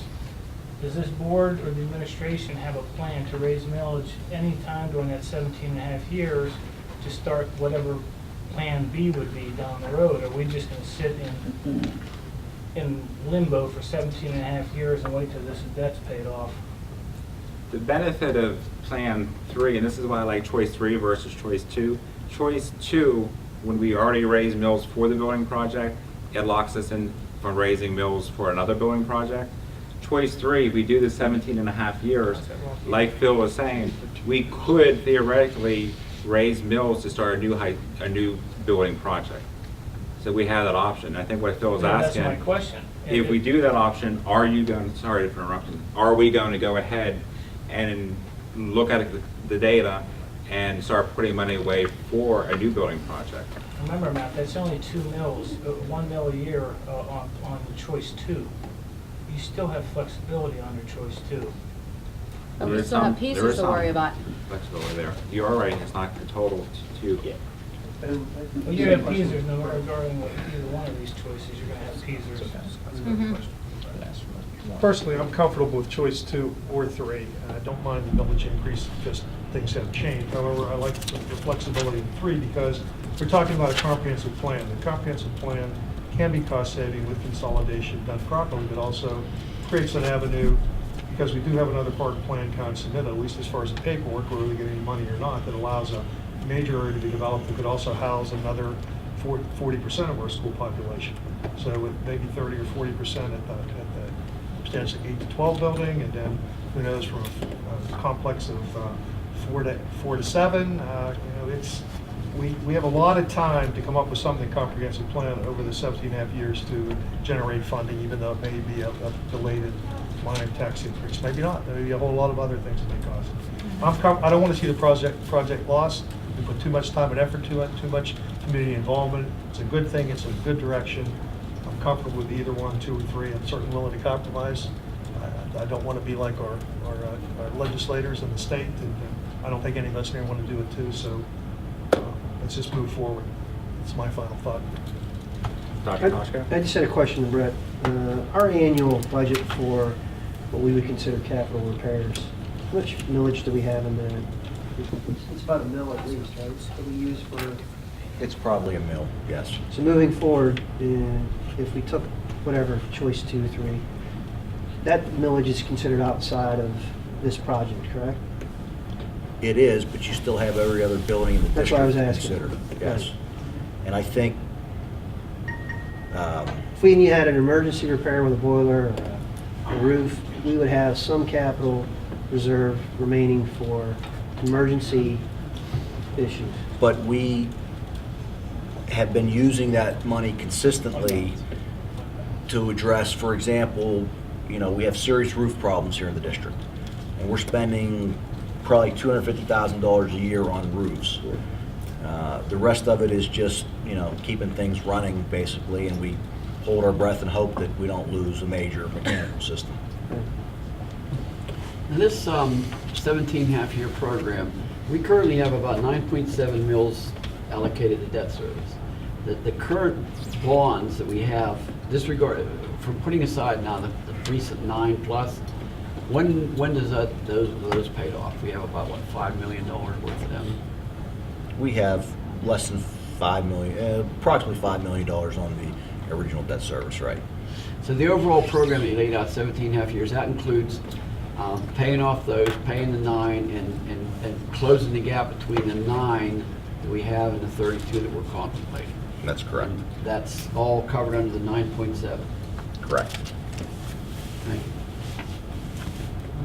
Does this board or the administration have a plan to raise millage any time during that 17.5 years to start whatever plan B would be down the road? Are we just going to sit in limbo for 17.5 years and wait till this debt's paid off? The benefit of Plan 3, and this is why I like Choice 3 versus Choice 2. Choice 2, when we already raise mills for the building project, it locks us in from raising mills for another building project. Choice 3, if we do the 17.5 years, like Phil was saying, we could theoretically raise mills to start a new building project. So we have that option. I think what Phil was asking. That's my question. If we do that option, are we going to go ahead and look at the data and start putting money away for a new building project? Remember, Matt, that's only 2 mills, 1 mill a year on the choice 2. You still have flexibility on your choice 2. But we There is still have some- there pieces is to some worry about. Flexibility there. You are right, it's not the total two. Well, you have Peasers, no matter regarding what either one of these choices, you're gonna have Peasers. Mhm. Personally, I'm comfortable with choice 2 or 3. I don't mind the millage increase because things have changed. However, I like the flexibility in 3 because we're talking about a comprehensive plan. The comprehensive plan can be cost-saving with consolidation done properly, but also creates an avenue, because we do have another part of plan con submitted, at least as far as the paperwork, whether we get any money or not, that allows a major area to be developed that could also house another 40% of our school population. So with maybe 30 or 40% at the potentially 8 to 12 building, and then who knows, from a complex of 4 to 7. We have a lot of time to come up with something comprehensive plan over the 17.5 years to generate funding, even though it may be a delayed minor tax increase. Maybe not. There may be a whole lot of other things that may cause it. I don't want to see the project lost. We put too much time and effort to it, too much community involvement. It's a good thing. It's a good direction. I'm comfortable with either 1, 2, or 3. I'm certainly willing to compromise. I don't want to be like our legislators in the state, and I don't think any of us here want to do it too. So let's just move forward. It's my final thought. Dr. Koshko? I just had a question to Brett. Our annual budget for what we would consider capital repairs, how much millage do we have in there? It's about a mill at least, right, that we use for... It's probably a mill, yes. So moving forward, if we took whatever, choice 2, 3, that millage is considered outside of this project, correct? It is, but you still have every other building in the That's what I was district asking. considered. Yes. And I think, If we had an emergency repair with a boiler or a roof, we would have some capital reserve remaining for emergency issues. but we have been using that money consistently to address, for example, we have serious roof problems here in the district, and we're spending probably $250,000 a year on roofs. The rest of it is just, keeping things running, basically, and we hold our breath and hope that we don't lose a major mechanical system. In this 17.5-year program, we currently have about 9.7 mils allocated to debt service. The current bonds that we have, disregard, from putting aside now the recent 9+, when does those paid off? We have about, what, $5 million worth of them? We have less than approximately $5 million on the original debt service, right? So the overall program that you laid out, 17.5 years, that includes paying off those, paying the 9, and closing the gap between the 9 that we have and the 32 that we're contemplating. That's correct. And that's all covered under the 9.7. Correct. Thank you.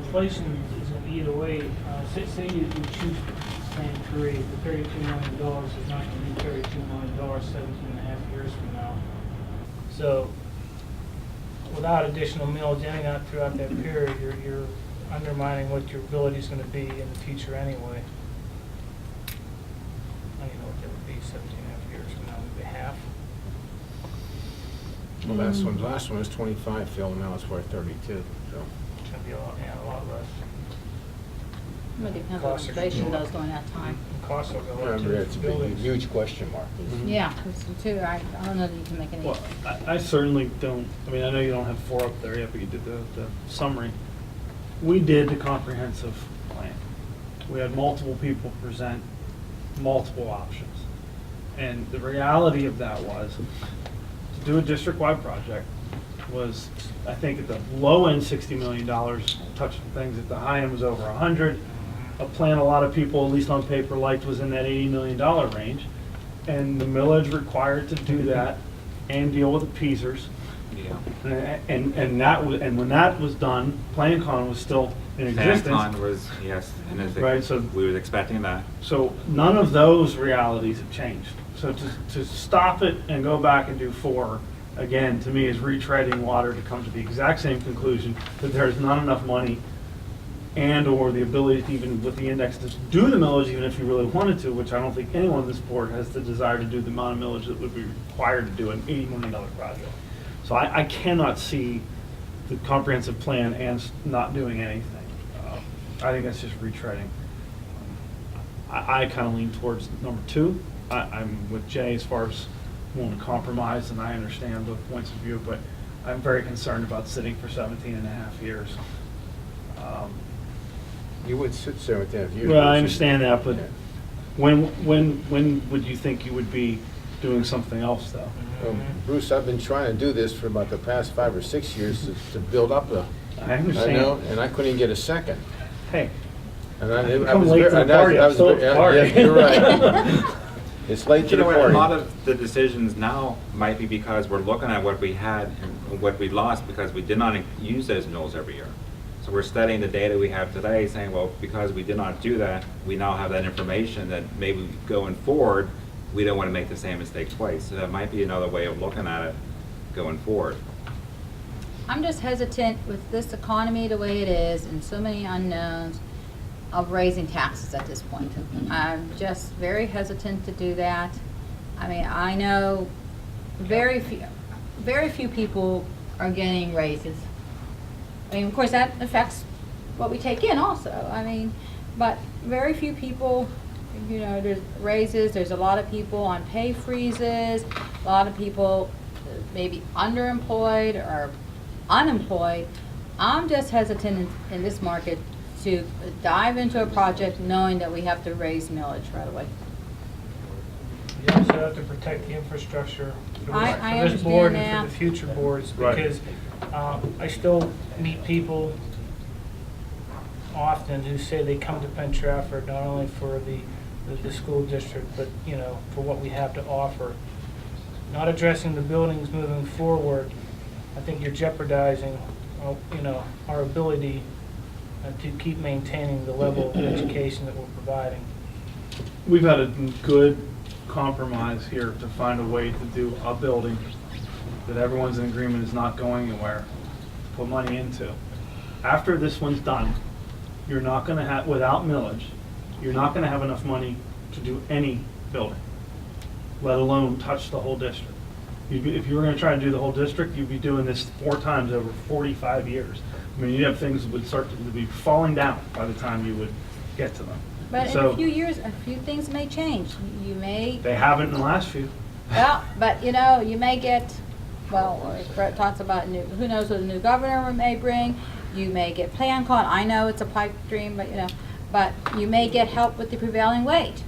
Inflation isn't either way. Say you choose plan 3, the $32 million is not going to be $32 million 17.5 years from now. So without additional millage ending out throughout that period, you're undermining what your ability is going to be in the future anyway. I don't know what that would be 17.5 years from now, maybe half. Well, last one was 25, Phil, now it's worth 32, so. It's going to be a lot less. It depends on what inflation does during that time. Costs will go up Remember, too. it's a big, huge question mark. Yeah, too. I don't know that you can make any. Well, I certainly don't, I know you don't have 4 up there yet, but you did the summary. We did the comprehensive plan. We had multiple people present multiple options. And the reality of that was, to do a district-wide project was, I think at the low end, $60 million, touching things, at the high end was over 100. A plan a lot of people, at least on paper, liked was in that $80 million range. And the millage required to do that and deal with the Peasers. Yeah. And when that was done, Plan Con was still in existence. FanCon was, yes, Right, so- we were expecting that. So none of those realities have changed. So to stop it and go back and do 4, again, to me, is retreading water to come to the exact same conclusion that there's not enough money and/or the ability to, even with the index, to do the millage, even if you really wanted to, which I don't think anyone on this board has the desire to do the amount of millage that would be required to do an $80 million project. So I cannot see the comprehensive plan and not doing anything. I think that's just retreading. I kind of lean towards number 2. I'm with Jay as far as wanting to compromise, and I understand both points of view, but I'm very concerned about sitting for 17 and a half years. You would sit 7.5 years. Well, I understand that, but Yeah. when would you think you would be doing something else, though? Bruce, I've been trying to do this for about the past 5 or 6 years to build up a, I understand. I know, and I couldn't even get a second. Hey, And I come was late very- to the and I party, I'm was still at very- the party. yeah, you're right. It's late to You the know what, a party. lot of the decisions now might be because we're looking at what we had and what we lost because we did not use those mills every year. So we're studying the data we have today, saying, well, because we did not do that, we now have that information that maybe going forward, we don't want to make the same mistake twice. So that might be another way of looking at it going forward. I'm just hesitant with this economy the way it is and so many unknowns of raising taxes at this point. I'm just very hesitant to do that. I mean, I know very few people are getting raises. I mean, of course, that affects what we take in also. I mean, but very few people, you know, there's raises, there's a lot of people on pay freezes, a lot of people maybe underemployed or unemployed. I'm just hesitant in this market to dive into a project knowing that we have to raise millage right away. You also have to protect the infrastructure for I this board and understand for the future boards, Right. because I still meet people often who say they come to Penn Trafford not only for the school district, but, you know, for what we have to offer. Not addressing the buildings moving forward, I think you're jeopardizing, you know, our ability to keep maintaining the level of education that we're providing. We've had a good compromise here to find a way to do a building that everyone's in agreement is not going anywhere, to put money into. After this one's done, you're not gonna have, without millage, you're not gonna have enough money to do any building, let alone touch the whole district. If you were gonna try to do the whole district, you'd be doing this 4 times over 45 years. I mean, you'd have things that would start to be falling down by the time you would get to them. But in So, a few years, a few things may change. You may, they haven't in the last few. well, but you know, you may get, well, as Brett talks about, who knows what the new governor may bring. You may get plan con. I know it's a pipe dream, but you know, but you may get help with the prevailing wage.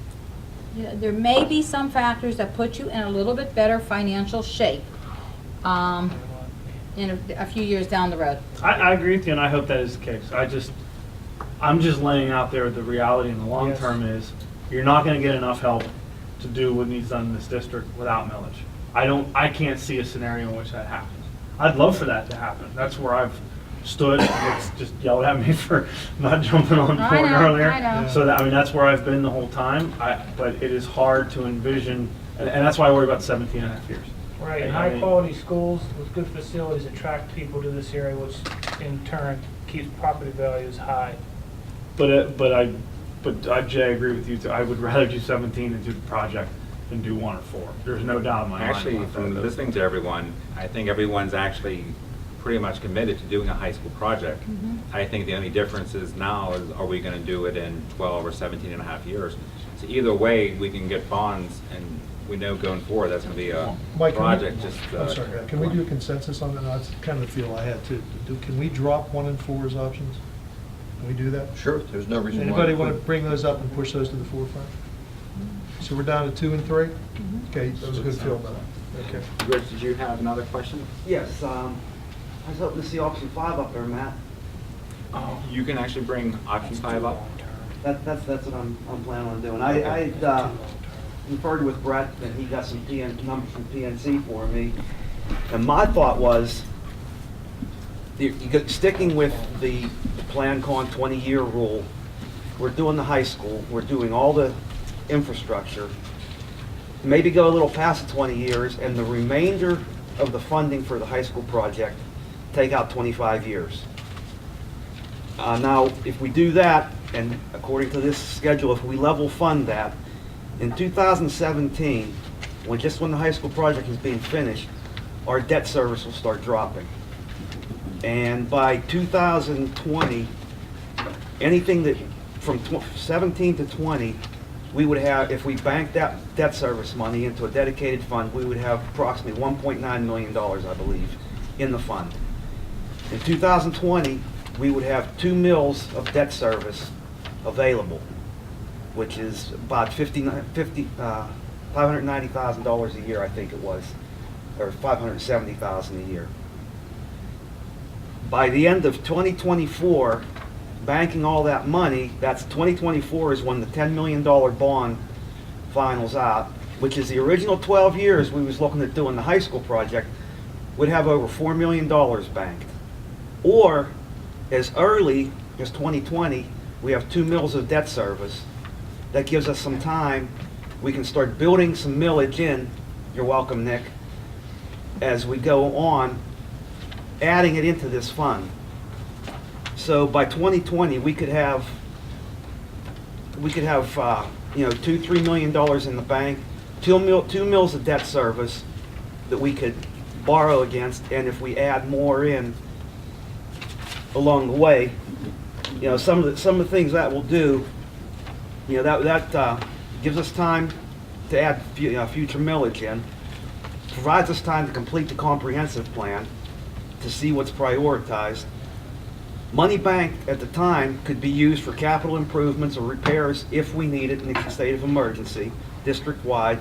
You know, there may be some factors that put you in a little bit better financial shape in a few years down the road. I agree with you, and I hope that is the case. I'm just laying out there the reality in the long Yes. term is you're not going to get enough help to do what needs done in this district without millage. I can't see a scenario in which that happens. I'd love for that to happen. That's where I've stood. It's just yelled at me for not jumping on I board know, earlier. I know. So that, I mean, that's where I've been the whole time. But it is hard to envision, and that's why I worry about 17 and a half years. Right, I mean- high-quality schools with good facilities attract people to this area, which in turn keeps property values high. But Jay, I agree with you too. I would rather do 17 and do the project than do 1 or 4. There's no doubt in my mind. Actually, about from that. listening to everyone, I think everyone's actually pretty much committed to doing a high school project. I think the only difference is now is, are we going to do it in 12 or 17 and a half years? So either way, we can get bonds, and we know going forward that's going to be a Mike, project. I'm sorry, can we do a consensus on that? That's kind of the feel I had too. Can we drop 1 and 4 as options? Can we do that? Sure, there's no reason why. Anybody want to bring those up and push those to the forefront? So we're down to 2 and 3? Okay, that was a good feel about it. Okay. Rich, did you have another question? Yes, I was hoping to see option 5 up there, Matt. You can actually bring option 5 up. That's what I'm planning on doing. I conferred with Brett, and he got some numbers from PNC for me. And my thought was, sticking with the Plan Con 20-year rule, we're doing the high school, we're doing all the infrastructure, maybe go a little past the 20 years, and the remainder of the funding for the high school project, take out 25 years. Now, if we do that, and according to this schedule, if we level fund that, in 2017, when the high school project is being finished, our debt service will start dropping. And by 2020, anything that, from 17 to 20, we would have, if we banked that debt service money into a dedicated fund, we would have approximately $1.9 million, I believe, in the fund. In 2020, we would have 2 mills of debt service available, which is about $590,000 a year, I think it was, or $570,000 a year. By the end of 2024, banking all that money, that's 2024 is when the $10 million bond finals out, which is the original 12 years we was looking at doing the high school project, would have over $4 million banked. Or as early as 2020, we have 2 mills of debt service. That gives us some time. We can start building some millage in, you're welcome, Nick, as we go on, adding it into this fund. So by 2020, we could have $2-3 million in the bank, 2 mills of debt service that we could borrow against, and if we add more in along the way, some of the things that will do, that gives us time to add future millage in, provides us time to complete the comprehensive plan, to see what's prioritized. Money banked at the time could be used for capital improvements or repairs if we need it in a state of emergency, district-wide.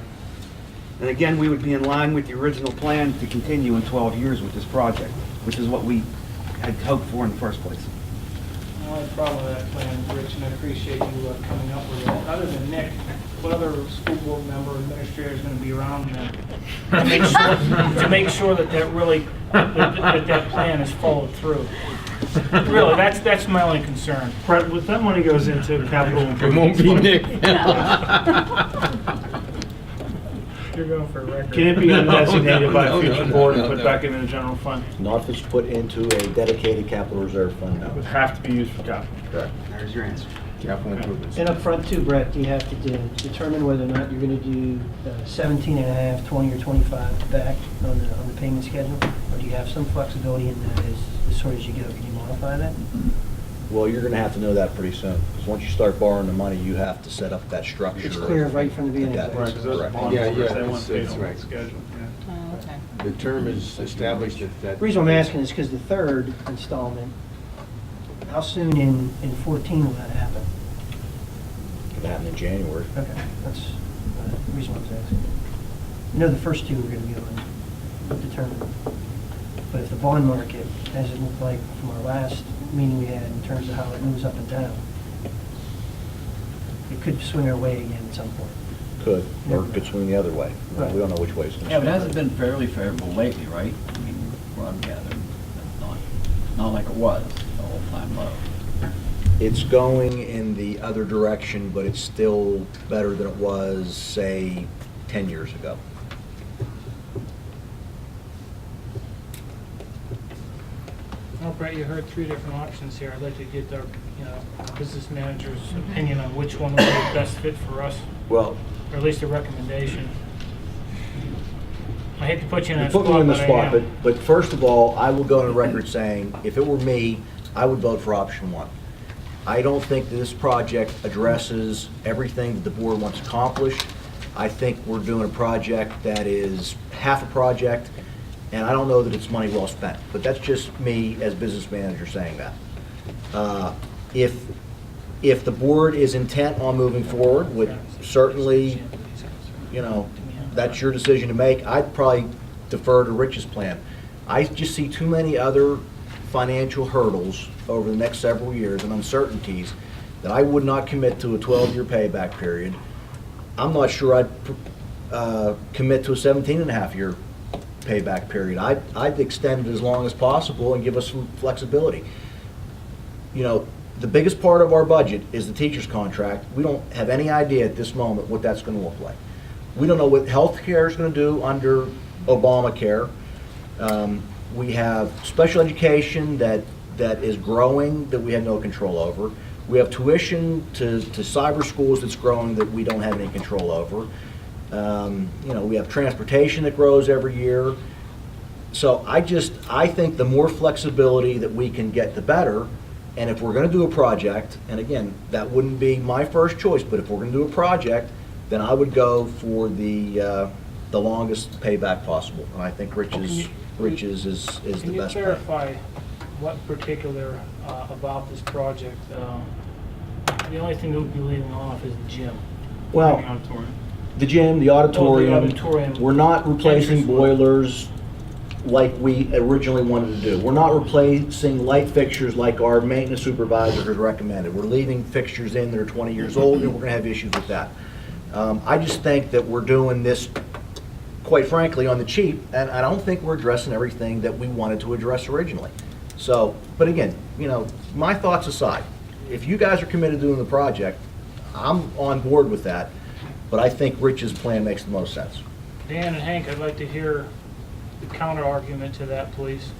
And again, we would be in line with the original plan to continue in 12 years with this project, which is what we had hoped for in the first place. I don't have a problem with that plan, Rich, and I appreciate you coming up with it. Other than Nick, what other school board member or administrator is going to be around to make sure that that plan is followed through? Really, that's my only concern. Brett, with that money goes into capital It won't improvements. be Nick. You're going for a record. Can it be undesignated by No, a no, future no, board no, and put no. back into the general fund? Not if it's put into a dedicated capital reserve fund, It would no. have to be used for capital. Correct. There's your answer. Capital improvements. And up front too, Brett, you have to determine whether or not you're going to do 17 and a half, 20, or 25 back on the payment schedule, or do you have some flexibility in that as sort as you go? Can you modify that? Well, you're gonna have to know that pretty soon, because once you start borrowing the money, you have to set up that structure. It's clear right from the beginning. That is Right, because those correct. bond Yeah, holders, yeah, they want paid that's on right. the schedule. Yeah. Oh, okay. The term is established that. The reason I'm asking is because the third installment, how soon in 14 will that happen? Could happen in January. Okay, that's the reason why I was asking. I know the first two are going to be determined, but if the bond market, as it looked like from our last meeting we had in terms of how it moves up and down, it could swing our way again at some point. Could, or it could swing the other way. Right. We don't know which way it's gonna Yeah, but swing. it hasn't been fairly favorable lately, right? I mean, what I'm gathering, not like it was, the all-time low. It's going in the other direction, but it's still better than it was, say, 10 years ago. Well, Brett, you heard 3 different options here. I'd like to get our business manager's opinion on which one would be the best fit for us, Well, or at least a recommendation. I hate to put you in you that put spot, me in the but I spot, am. but first of all, I will go on record saying, if it were me, I would vote for option 1. I don't think that this project addresses everything that the board wants accomplished. I think we're doing a project that is half a project, and I don't know that it's money well spent. But that's just me as business manager saying that. If the board is intent on moving forward, which certainly, that's your decision to make, I'd probably defer to Rich's plan. I just see too many other financial hurdles over the next several years and uncertainties that I would not commit to a 12-year payback period. I'm not sure I'd commit to a 17-and-a-half-year payback period. I'd extend it as long as possible and give us some flexibility. The biggest part of our budget is the teacher's contract. We don't have any idea at this moment what that's going to look like. We don't know what healthcare is going to do under Obamacare. We have special education that is growing that we have no control over. We have tuition to cyber schools that's growing that we don't have any control over. We have transportation that grows every year. So I think the more flexibility that we can get, the better. And if we're gonna do a project, and again, that wouldn't be my first choice, but if we're gonna do a project, then I would go for the longest payback possible. And I think Rich's is the best Can you pay. clarify what particular about this project? The only thing that would be leaving off is the gym. Well, The auditorium. the gym, the auditorium, auditorium. we're not replacing Entrance. boilers like we originally wanted to do. We're not replacing light fixtures like our maintenance supervisor has recommended. We're leaving fixtures in that are 20 years old, and we're gonna have issues with that. I just think that we're doing this, quite frankly, on the cheap, and I don't think we're addressing everything that we wanted to address originally. So, but again, you know, my thoughts aside, if you guys are committed to doing the project, I'm on board with that, but I think Rich's plan makes the most sense. Dan and Hank, I'd like to hear the counter argument to that, please.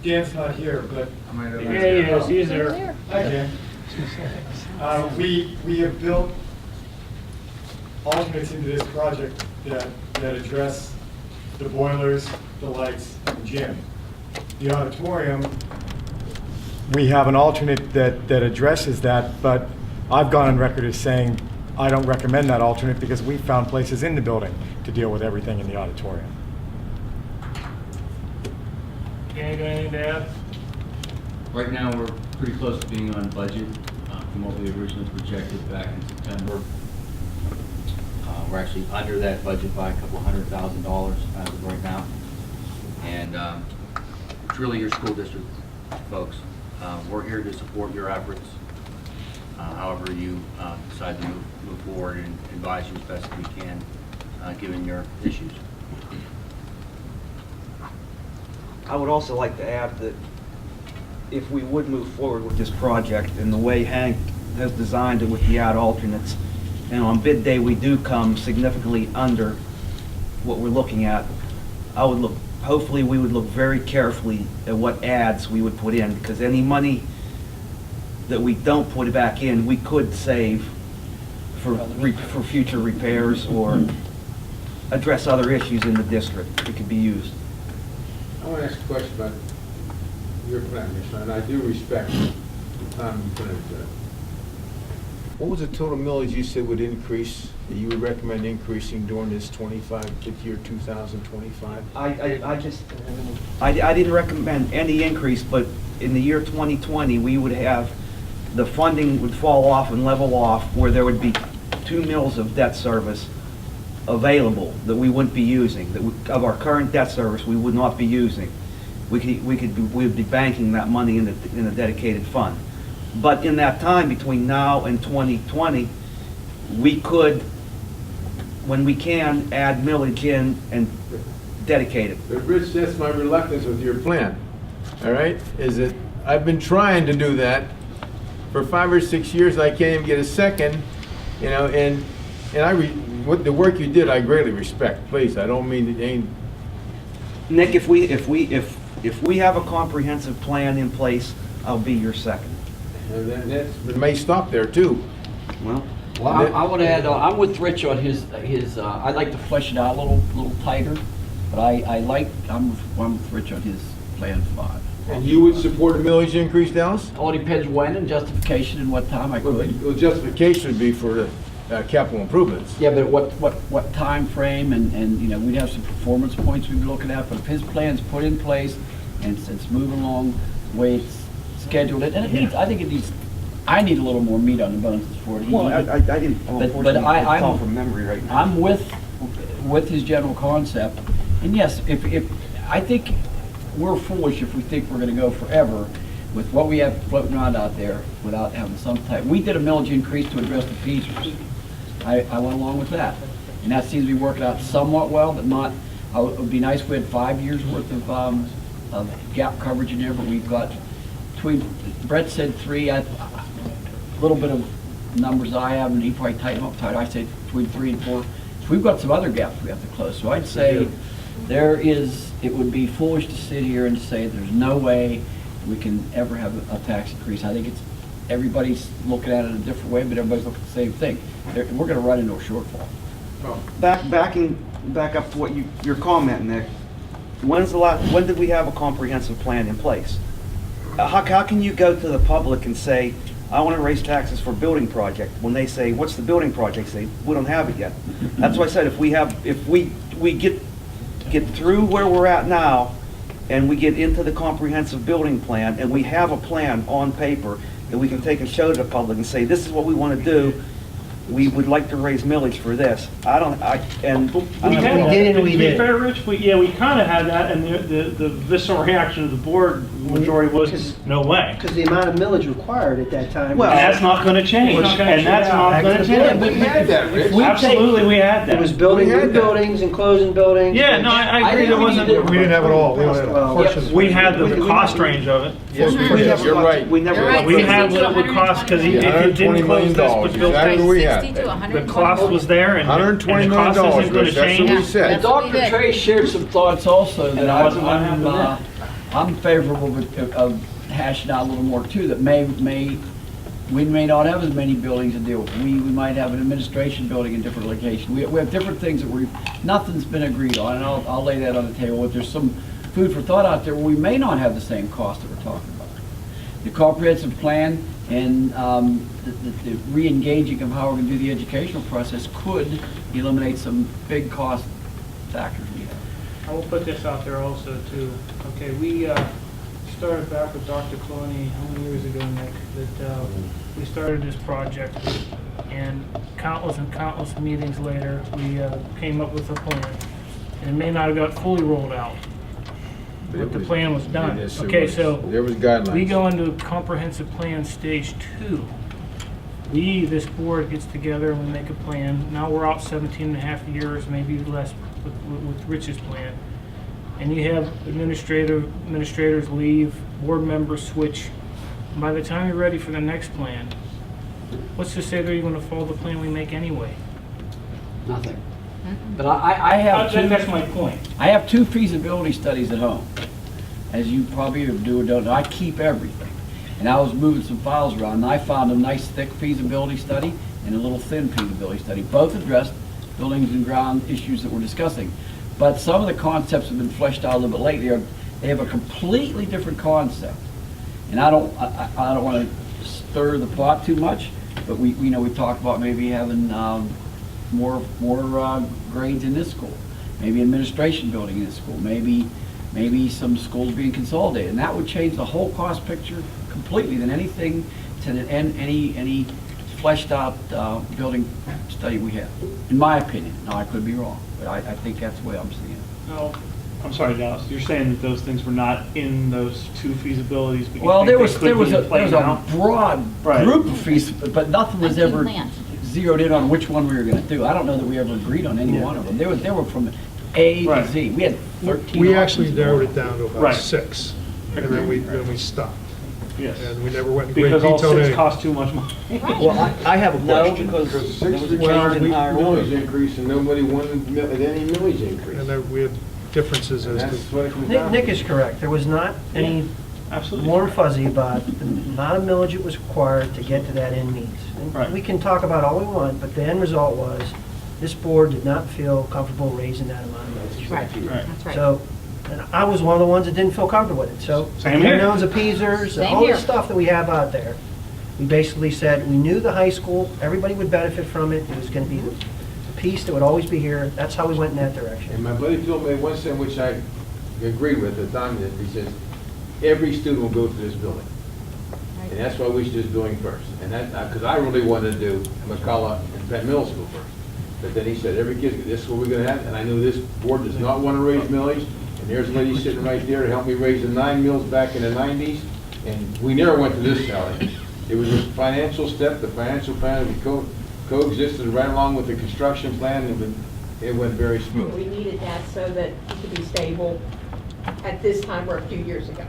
Dan's not here, but. Yeah, he is, he's there. Hi, Dan. We have built alternates into this project that address the boilers, the lights, and the gym. The auditorium, we have an alternate that addresses that, but I've gone on record as saying I don't recommend that alternate because we found places in the building to deal with everything in the auditorium. Dan, you got anything to add? Right now, we're pretty close to being on budget from what we originally projected back in September. We're actually under that budget by a couple $100,000 as of right now. And it's really your school district, folks. We're here to support your efforts, however you decide to move forward, and advise you as best as we can, given your issues. I would also like to add that if we would move forward with this project in the way Hank has designed it with the ad alternates, and on bid day we do come significantly under what we're looking at, hopefully we would look very carefully at what ads we would put in, because any money that we don't put back in, we could save for future repairs or address other issues in the district that could be used. I want to ask a question about your plan, Mr. and I do respect the time you put into it. What was the total millage you said would increase, that you would recommend increasing during this year 2025? I didn't recommend any increase, but in the year 2020, we would have, the funding would fall off and level off, where there would be 2 mills of debt service available that we wouldn't be using, of our current debt service we would not be using. We would be banking that money in a dedicated fund. But in that time between now and 2020, we could, when we can, add millage in and dedicate it. But Rich, that's my reluctance with your plan, all right? Is that I've been trying to do that for 5 or 6 years, I can't even get a second, you know, and what the work you did, I greatly respect. Please, I don't mean it ain't. Nick, if we have a comprehensive plan in place, I'll be your second. And then it may stop there too. Well, I want to add, I'm with Rich on his. I'd like to flesh it out a little tighter, but I'm with Rich on his plan 5. And you would support a millage increase, Dallas? All depends when and justification and what time I could. Well, justification would be for the capital improvements. Yeah, but what time frame and you know, we'd have some performance points we'd be looking at, but if his plan's put in place and it's moving along the way it's scheduled, and it needs, I think it needs, I need a little more meat on the bones for it. Well, I didn't, but I'm from memory right now. I'm with his general concept, and yes, if I think we're foolish if we think we're going to go forever with what we have floating around out there without having some type. We did a millage increase to address the features. I went along with that, and that seems to be working out somewhat well, but not. It would be nice if we had 5 years worth of gap coverage in there, but we've got between. Brett said 3. A little bit of numbers I have, and he probably tighten up tight. I say between 3 and 4. So we've got some other gaps we have to close. So I'd say it would be foolish to sit here and say there's no way we can ever have a tax increase. I think everybody's looking at it a different way, but everybody's looking at the same thing. We're going to run into a shortfall. Back up to what your comment, Nick. When did we have a comprehensive plan in place? how can you go to the public and say, I want to raise taxes for building project, when they say, what's the building project? Say, we don't have it yet. That's why I said, if we get through where we're at now, and we get into the comprehensive building plan, and we have a plan on paper that we can take and show to the public and say, this is what we want to do, we would like to raise millage for this. We did, to be fair, Rich, we kind of had that, and the visceral reaction of the board majority was, no way. Because the amount of millage required at that time. Well, that's not going to change, and that's not going to change. We had that, Rich. Absolutely, we had that. It was building new buildings and closing buildings. Yeah, no, I agree, there wasn't. We didn't have it all. We only had portions. We had the cost range of it. Yes, you're right. We never. We had what it would cost, because if it didn't close this, but built Exactly what we this, had. the cost was there, and $120 the cost million, isn't going to Rich, that's what we change. said. And Dr. Trey shared some thoughts also that And I'm favorable of hashing out a little more too, that we may not have as many buildings to deal with. We might have an administration building in different locations. We have different things that nothing's been agreed on, and I'll lay that on the table. If there's some food for thought out there, we may not have the same cost that we're talking about. The comprehensive plan and the re-engaging of how we're going to do the educational process could eliminate some big cost factors we have. I will put this out there also too. Okay, we started back with Dr. Clooney, how many years ago, Nick, that we started this project, and countless and countless meetings later, we came up with a plan. And it may not have got fully rolled out, but the plan was done. Yes, it Okay, was. so There was guidelines. we go into comprehensive plan stage 2. This board gets together and we make a plan. Now we're out 17 and a half years, maybe less with Rich's plan. And you have administrators leave, board members switch. And by the time you're ready for the next plan, what's to say they're even going to follow the plan we make anyway? Nothing. But I have That's my point. I have 2 feasibility studies at home. As you probably do or don't know, I keep everything. And I was moving some files around, and I found a nice thick feasibility study and a little thin feasibility study. Both addressed buildings and ground issues that we're discussing. But some of the concepts have been fleshed out a little bit lately. They have a completely different concept. And I don't want to stir the pot too much, but we talked about maybe having more grades in this school, maybe administration building in this school, maybe some schools being consolidated, and that would change the whole cost picture completely than anything to any fleshed out building study we have, in my opinion. Now, I could be wrong, but I think that's the way I'm seeing it. No, I'm sorry, Dallas, you're saying that those things were not in those 2 feasibilities? But Well, there was a now? broad group of feasibilities, but nothing was ever zeroed in on which one we were going to do. I don't know that we ever agreed on any one of them. They were from A to Z. We had 13 We options actually narrowed it down to about Right. 6, and then we stopped. Yes. And we never went in great Because all detail. 6 cost too much money. Well, I have a question. because Because there 6 was a change in higher millage order. increase and nobody wanted any millage increase. And then we had differences And as that's to, what it comes down Nick to. is correct. There was not any Absolutely. warm fuzzy about the amount of millage that was required to get to that end needs. And Right. we can talk about all we want, but the end result was, this board did not feel comfortable raising that amount of millage. Right, Right. that's right. So, and I was one of the ones that didn't feel comfortable with it, so. Same here. Unknowns, appeasers, Same all here. the stuff that we have out there. We basically said, we knew the high school, everybody would benefit from it, it was gonna be the piece that would always be here, that's how we went in that And direction. my buddy Phil made one statement which I agreed with at the time, that he says, every student will go to this building. And that's why we should do this building first. And that, because I really wanted to do McCullough and Penn Middle School first. But then he said, every kid, this is what we're gonna have, and I knew this board does not want to raise millage. And there's a lady sitting right there to help me raise the 9 mills back in the 90s. And we never went to this, Sally. It was a financial step, the financial plan, we coexisted right along with the construction plan, and it went very smooth. We needed that so that it could be stable at this time or a few years ago.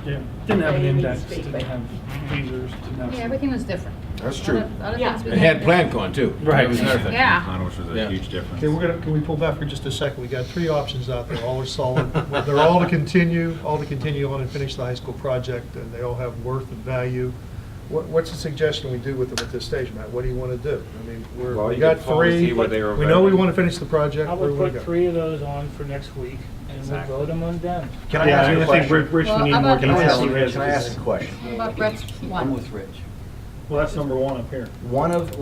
Yeah, didn't have an They didn't index, speak, didn't but- have feasers, didn't have. Yeah, everything was different. That's true. Other Yeah. things we It had did- Plan Con too. Right. That was another thing. Yeah. Which was Yeah. a huge difference. okay, can we pull back for just a second? We got 3 options out there, all are solid. They're all to continue on and finish the high school project, and they all have worth and value. What's the suggestion we do with them at this stage, Matt? What do you want to do? I mean, Well, we you got could call and see three, where they were we know we voting. want to finish the project. I Where would we put go? 3 of those on for next week, and Exactly. we'll vote them on them. Can I Yeah, ask you a I think question? Rich Well, would need how more about- Can I detail. ask, can I ask a question? What about Brett's I'm one? with Rich. Well, that's number 1 up here. One of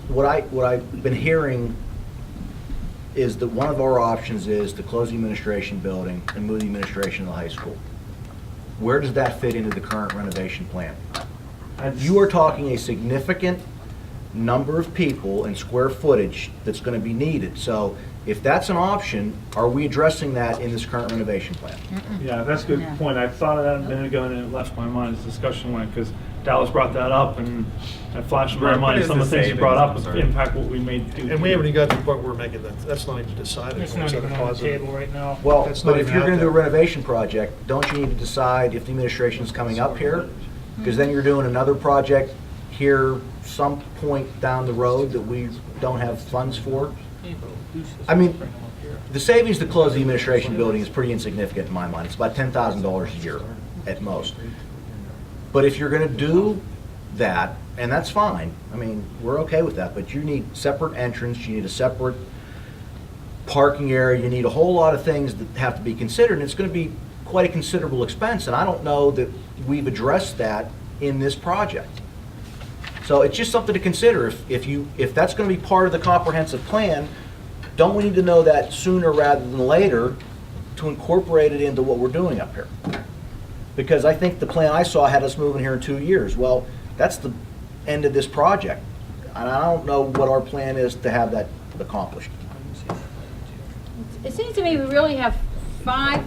what I've been hearing is that one of our options is to close the administration building and move the administration to the high school. Where does that fit into the current renovation plan? You are talking a significant number of people and square footage that's going to be needed. So if that's an option, are we addressing that in this current renovation plan? Yeah, that's a good Yeah. point. I thought of that a minute ago and it left my mind as discussion went, because Dallas brought that up and that flashed in my Right, mind. what is Some of the the things you brought up savings? I'm sorry. impact what we may do. And we haven't even got to the point where we're making that, that's not even decided. It's We're not just even gonna on the pause it. table right now. Well, That's not but if even you're out going to do a there. renovation project, don't you need to decide if the administration's coming up here? Because then you're doing another project here some point down the road that we don't have funds for. I mean, the savings to close the administration building is pretty insignificant in my mind. It's about $10,000 a year at most. But if you're going to do that, and that's fine, I mean, we're okay with that, but you need separate entrance, you need a separate parking area, you need a whole lot of things that have to be considered, and it's going to be quite a considerable expense, and I don't know that we've addressed that in this project. So it's just something to consider. If that's going to be part of the comprehensive plan, don't we need to know that sooner rather than later to incorporate it into what we're doing up here? Because I think the plan I saw had us moving here in 2 years. Well, that's the end of this project. And I don't know what our plan is to have that accomplished. It seems to me we really have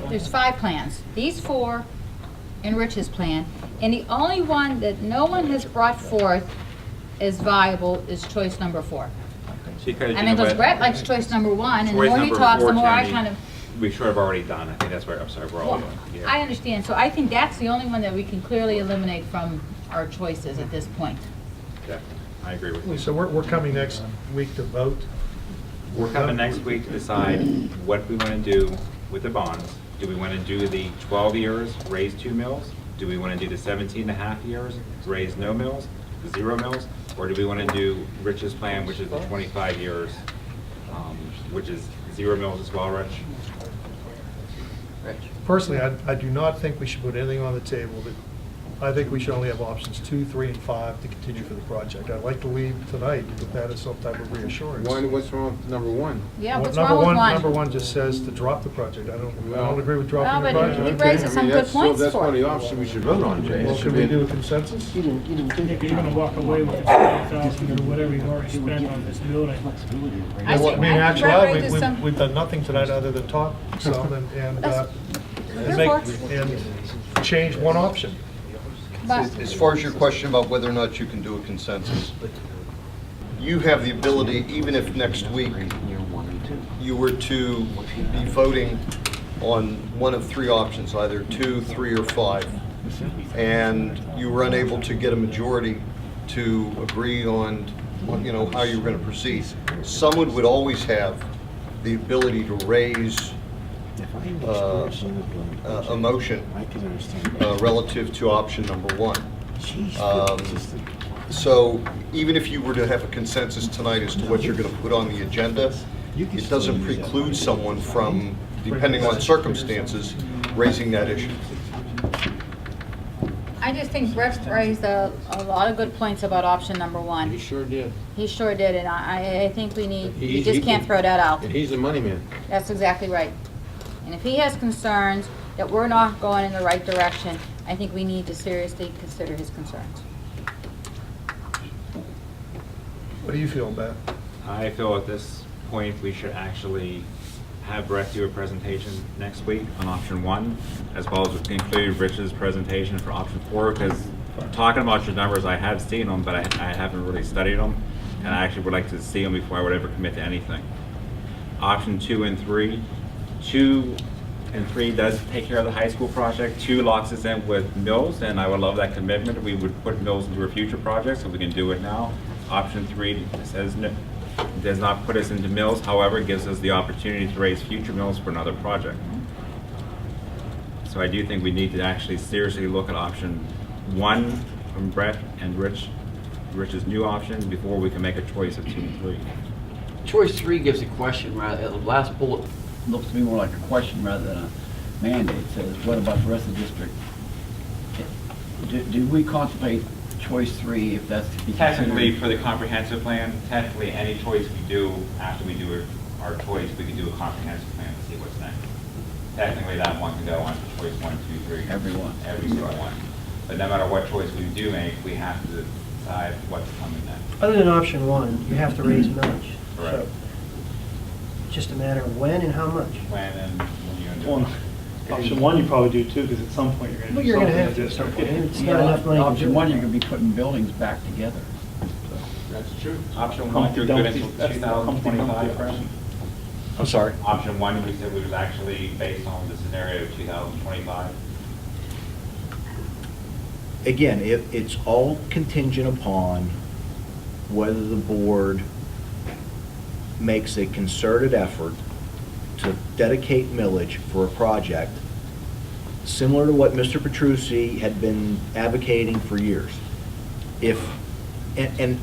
there's 5 plans. These 4 in Rich's plan, and the only one that no one has brought forth as viable is choice number 4. Because, I you mean, know because what? Brett likes choice number 1, and the Choice more he number talks, the 4, more I Tammy, kind of, we should have already done. I think that's where, I'm sorry, we're all well, doing. I understand. So I think that's the only one that we can clearly eliminate from our choices at this point. Definitely. I agree with you. So we're coming next week to vote. We're coming next week to decide what we want to do with the bonds. Do we want to do the 12 years, raise 2 mills? Do we want to do the 17 and a half years, raise no mills, 0 mills? Or do we want to do Rich's plan, which is the 25 years, which is 0 mills as well, Rich? Rich. Personally, I do not think we should put anything on the table that, I think we should only have options 2, 3, and 5 to continue for the project. I'd like to leave tonight with that as some type of reassurance. What's wrong with number 1? Yeah, Well, what's wrong with 1? Number 1 just says to drop the project. I don't agree with dropping the Well, but project. he raises some good points That's for one of it. the options we should vote on, Jay. Well, should we do a consensus? If you're gonna walk away with the 20,000 or whatever you've already spent on this building, I Well, think- mean, I think Brett actually, raises some- we've done nothing tonight other than talk some and change one option. But As far as your question about whether or not you can do a consensus, you have the ability, even if next week you were to be voting on one of 3 options, either 2, 3, or 5, and you were unable to get a majority to agree on, how you were going to proceed, someone would always have the ability to raise a motion relative to option number 1. So even if you were to have a consensus tonight as to what you're going to put on the agenda, it doesn't preclude someone from, depending on circumstances, raising that issue. I just think Brett raised a lot of good points about option number 1. He sure did. He sure did, and I think we He just can't can- throw that out. And he's the money man. That's exactly right. And if he has concerns that we're not going in the right direction, I think we need to seriously consider his concerns. What do you feel, Beth? I feel at this point, we should actually have Brett do a presentation next week on option 1, as well as include Rich's presentation for option 4, because talking about your numbers, I have seen them, but I haven't really studied them, and I actually would like to see them before I would ever commit to anything. Option 2 and 3. 2 and 3 does take care of the high school project. 2 locks us in with mills, and I would love that commitment. We would put mills into a future project, so we can do it now. Option 3 says no, does not put us into mills, however, gives us the opportunity to raise future mills for another project. So I do think we need to actually seriously look at option 1 from Brett and Rich's new options before we can make a choice of 2 and 3. Choice 3 gives a question, rather, the last bullet looks to me more like a question rather than a mandate. It says, what about the rest of the district? Do we contemplate choice 3 if that's to be considered? Technically, for the comprehensive plan, technically any choice we do after we do our choice, we can do a comprehensive plan to see what's next. Technically, that one can go on to choice 1, 2, 3. Every one. Every single one. But no matter what choice we do make, we have to decide what's coming next. Other than option 1, you have to raise millage. Correct. So it's just a matter of when and how much. When and when you're Well, doing option 1 you probably do too, because at some point you're going to Well, do you're something. gonna have to at some point. It's not enough money to Option do 1, it. you're going to be putting buildings back together. That's true. Option 1, Humpty you're good Dumpty, until that's the Humpty Dumpty 2025. problem. I'm sorry. Option 1, we said was actually based on the scenario of 2025. Again, it's all contingent upon whether the board makes a concerted effort to dedicate millage for a project similar to what Mr. Petrucci had been advocating for years. And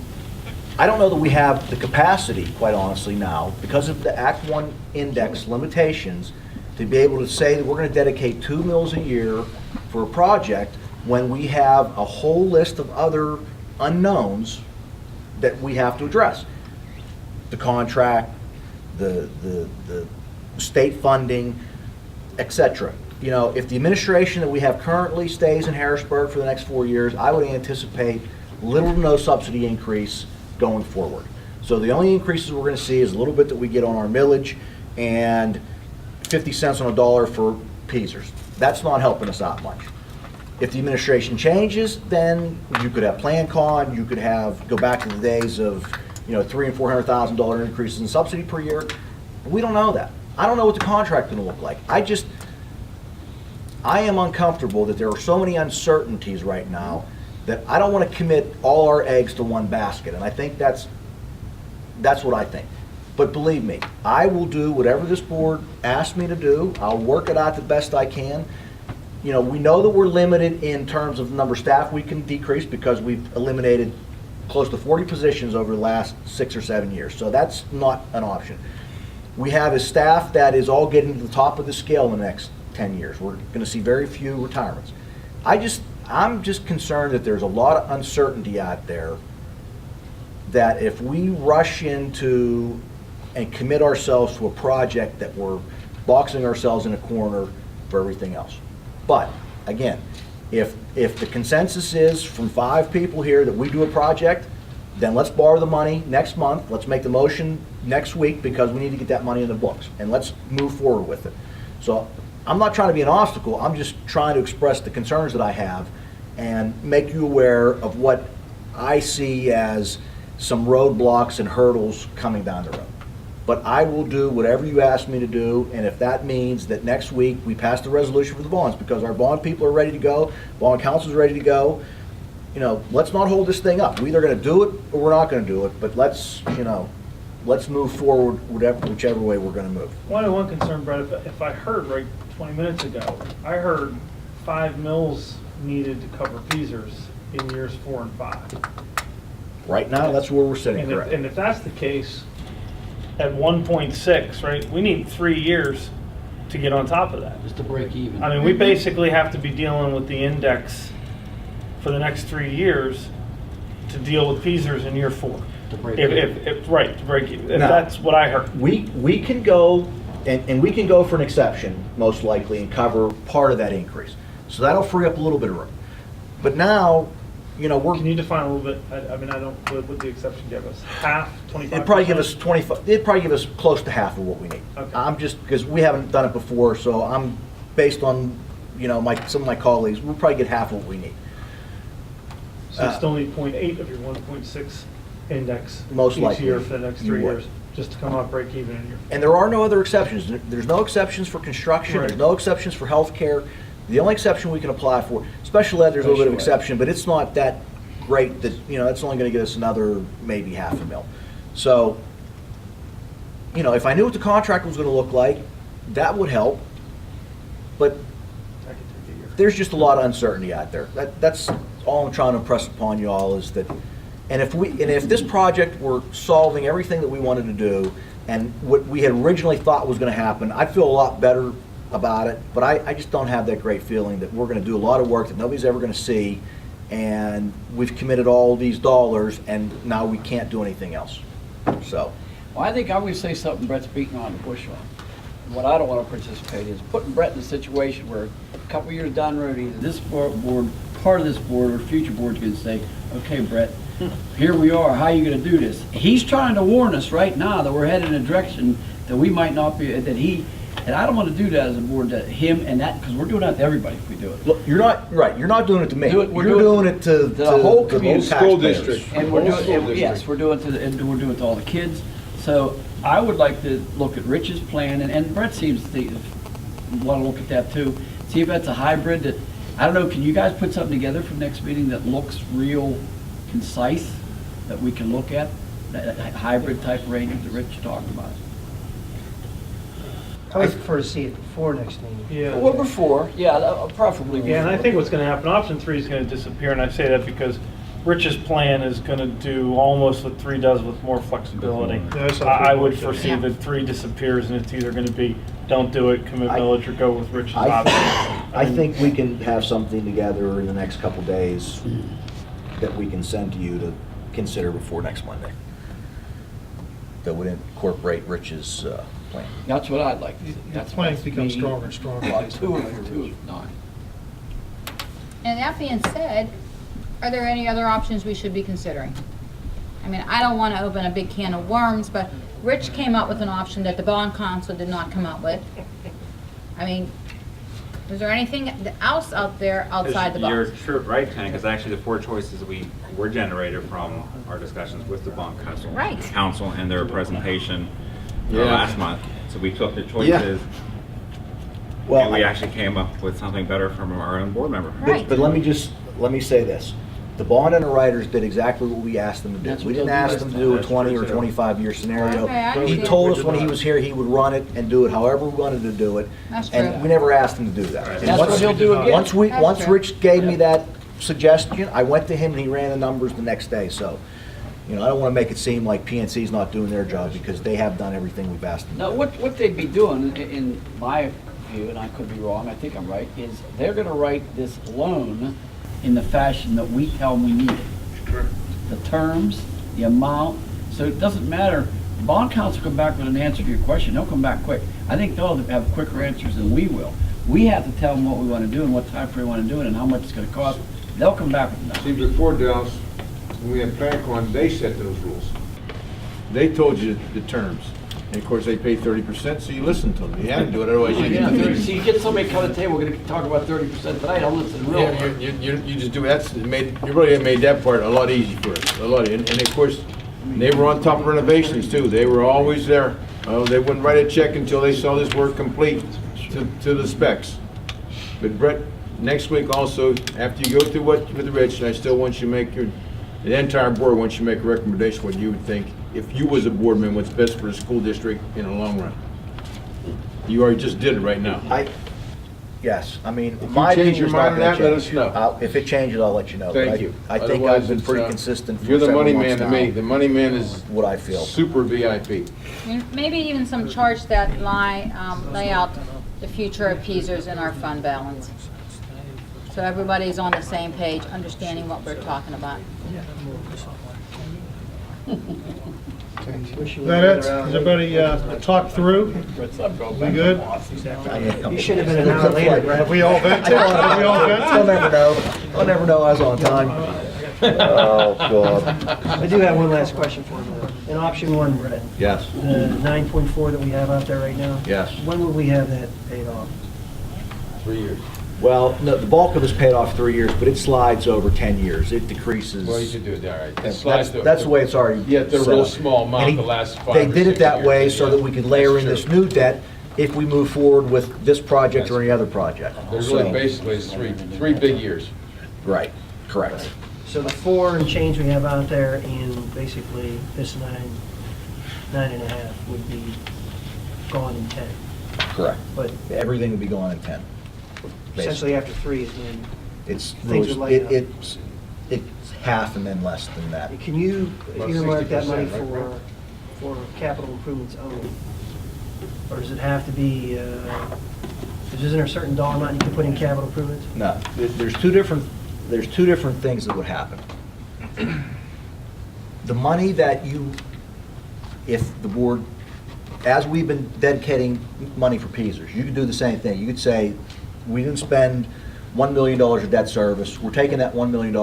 I don't know that we have the capacity, quite honestly now, because of the Act 1 index limitations, to be able to say that we're going to dedicate 2 mills a year for a project when we have a whole list of other unknowns that we have to address. The contract, the state funding, et cetera. You know, if the administration that we have currently stays in Harrisburg for the next 4 years, I would anticipate little to no subsidy increase going forward. So the only increases we're going to see is a little bit that we get on our millage and 50 cents on a dollar for Peasers. That's not helping us out much. If the administration changes, then you could have Plan Con, you could have, go back to the days of, you know, $300,000 and $400,000 increases in subsidy per year. We don't know that. I don't know what the contract's going to look like. I am uncomfortable that there are so many uncertainties right now that I don't want to commit all our eggs to one basket, and I think that's what I think. But believe me, I will do whatever this board asks me to do. I'll work it out the best I can. You know, we know that we're limited in terms of the number of staff we can decrease because we've eliminated close to 40 positions over the last 6 or 7 years, so that's not an option. We have a staff that is all getting to the top of the scale in the next 10 years. We're going to see very few retirements. I'm just concerned that there's a lot of uncertainty out there that if we rush into and commit ourselves to a project that we're boxing ourselves in a corner for everything else. But again, if the consensus is from 5 people here that we do a project, then let's borrow the money next month. Let's make the motion next week because we need to get that money in the books, and let's move forward with it. So I'm not trying to be an obstacle. I'm just trying to express the concerns that I have and make you aware of what I see as some roadblocks and hurdles coming down the road. But I will do whatever you ask me to do, and if that means that next week we pass the resolution for the bonds because our bond people are ready to go, bond council's ready to go, you know, let's not hold this thing up. We're either going to do it or we're not going to do it, but let's move forward whichever way we're going to move. One concern, Brett, if I heard right 20 minutes ago, I heard 5 mills needed to cover Peasers in years 4 and 5. Right now, that's where we're sitting, correct? And if that's the case, at 1.6, right, we need 3 years to get on top of that. Just to break even. I mean, we basically have to be dealing with the index for the next 3 years to deal with Peasers in year 4. To break even. Right, to break even. If Now, that's what I heard. We can go, and we can go for an exception, most likely, and cover part of that increase. So that'll free up a little bit of room. But now, you know, Can you define a little bit, I mean, I don't, what would the exception give us? Half, 25%? it'd probably give us 25, it'd probably give us close to half of what we need. Okay. I'm just, because we haven't done it before, so I'm, based on, you know, some of my colleagues, we'll probably get half of what we need. So you still need 0.8 of your 1.6 index Most each likely, year for the next 3 you would. years, just to come out break even in your. And there are no other exceptions. There's no exceptions for construction, there's Right. no exceptions for healthcare. The only exception we can apply for, special ed, there's a little bit of Special ed. exception, but it's not that great that, you know, that's only gonna get us another maybe half a mil. So, you know, if I knew what the contract was gonna look like, that would help. But I could take a year. there's just a lot of uncertainty out there. That's all I'm trying to impress upon you all is that, and if this project were solving everything that we wanted to do, and what we had originally thought was gonna happen, I'd feel a lot better about it, but I just don't have that great feeling that we're gonna do a lot of work that nobody's ever gonna see, and we've committed all these dollars, and now we can't do anything else, so. Well, I think I'm going to say something Brett's beating on the bush on. What I don't want to participate is putting Brett in a situation where a couple years down the road, either this board, part of this board, or future board's going to say, okay, Brett, here we are, how are you going to do this? He's trying to warn us right now that we're headed in a direction that we might not be, and I don't want to do that as a board, that him and that, because we're doing that to everybody if we do it. Look, you're not doing it to me. We're You're doing it to the whole community. School district. And we're doing, yes, we're doing it to all the kids. So I would like to look at Rich's plan, and Brett seems to want to look at that too. See if that's a hybrid that, I don't know, can you guys put something together for next meeting that looks real concise, that we can look at? That hybrid type arrangement that Rich talked about? I would prefer to see it before next meeting. Yeah. Well, before, yeah, preferably before. Yeah, and I think what's going to happen, option 3 is going to disappear, and I say that because Rich's plan is going to do almost what 3 does with more flexibility. that's I would what- foresee Yeah. that 3 disappears, and it's either going to be, don't do it, commit millage, or go with Rich's option. I think we can have something together in the next couple days that we can send to you to consider before next Monday. That would incorporate Rich's plan. That's what I'd like to see. The That's plans what become me- stronger and stronger. Well, based two on of your two wish. of 9. And that being said, are there any other options we should be considering? I mean, I don't want to open a big can of worms, but Rich came up with an option that the bond council did not come up with. I mean, is there anything else out there outside the You're box? true, right, Ken, because actually the 4 choices we were generated from our discussions with the bond council. Right. Council and their presentation Yeah. last month. So we took the choices, Well, and we actually came up with something better from our own board member. Right. But let me say this. The bond underwriters did exactly what we asked them to That's do. We what didn't they'll do ask this them to time. do a That's 20 true, or too. 25-year scenario. Okay, I He understand. told us when he was here, he would run it and do it however we wanted to do it. That's true. And we never asked him to do that. And That's what once- he'll do again. That's Once true. Rich gave me that suggestion, I went to him and he ran the numbers the next day, so, I don't want to make it seem like PNC's not doing their job, because they have done everything we've asked them to Now, do. what they'd be doing, in my view, and I could be wrong, I think I'm right, is they're gonna write this loan in the fashion that we tell them we need it. The terms, the amount, so it doesn't matter. Bond counsel come back with an answer to your question, they'll come back quick. I think they'll have quicker answers than we will. We have to tell them what we wanna do and what time frame we wanna do it and how much it's gonna cost. They'll come back with that. See, before Dallas, when we had PlanCon, they set those rules. They told you the terms. And of course, they pay 30%, so you listen to them. You had to do it, otherwise you Yeah, get. so you get somebody come to the table, we're gonna talk about 30% tonight, I'll listen real Yeah, hard. you just do, you really have made that part a lot easy for us, a lot. And of course, they were on top of renovations too. They were always there. They wouldn't write a check until they saw this work complete to the specs. But Brett, next week also, after you go through with Rich, and I still want you to make the entire board wants you to make a recommendation what you would think, if you was a board member, what's best for the school district in the long run. You already just did it right now. Yes, I mean, If my you change your opinion's mind not on gonna that, let change. us know. If it changes, I'll let you know. But Thank you. I think Otherwise, I've been it's, pretty consistent for You're the several money months man to me. now. The money man is What I feel. super VIP. Maybe even some charts that lay out the future appeasers in our fund balance. So everybody's on the same page, understanding what we're talking about. Is that it? Is everybody talked through? We good? You should have been an hour later, Brad. Have we all vented? Have we all I'll vented? never know. I'll never know I was on time. Oh, God. I do have one last question for you. In option 1, Brett, Yes, the 9.4 that we have out there right now, yes. when will we have that paid off? 3 years. Well, no, the bulk of it's paid off 3 years, but it slides over 10 years. It decreases. Well, you should do it, all right. That's the way it's already. Yeah, they're a set real up. small amount And the last 5 They or did 6 it that years, way so yeah. that we could layer in That's this true. new debt if we move forward with this project or any other project. There's really So- basically is three big years. Right, correct. So the 4 and change we have out there in basically this 9.5 would be gone in 10. Correct. But Everything would be going in 10. essentially after 3 is when It's things really, would lighten up. It's half and then less than that. Can you About earmark that money 60%, right, for capital improvements only? Or does it have to be, isn't there a certain dollar amount you can put in capital improvements? No, there's two different things that would happen. The money that if the board, as we've been dedicating money for Peasers, you could do the same thing. You could say, we didn't spend $1 million of debt service, we're taking that $1 million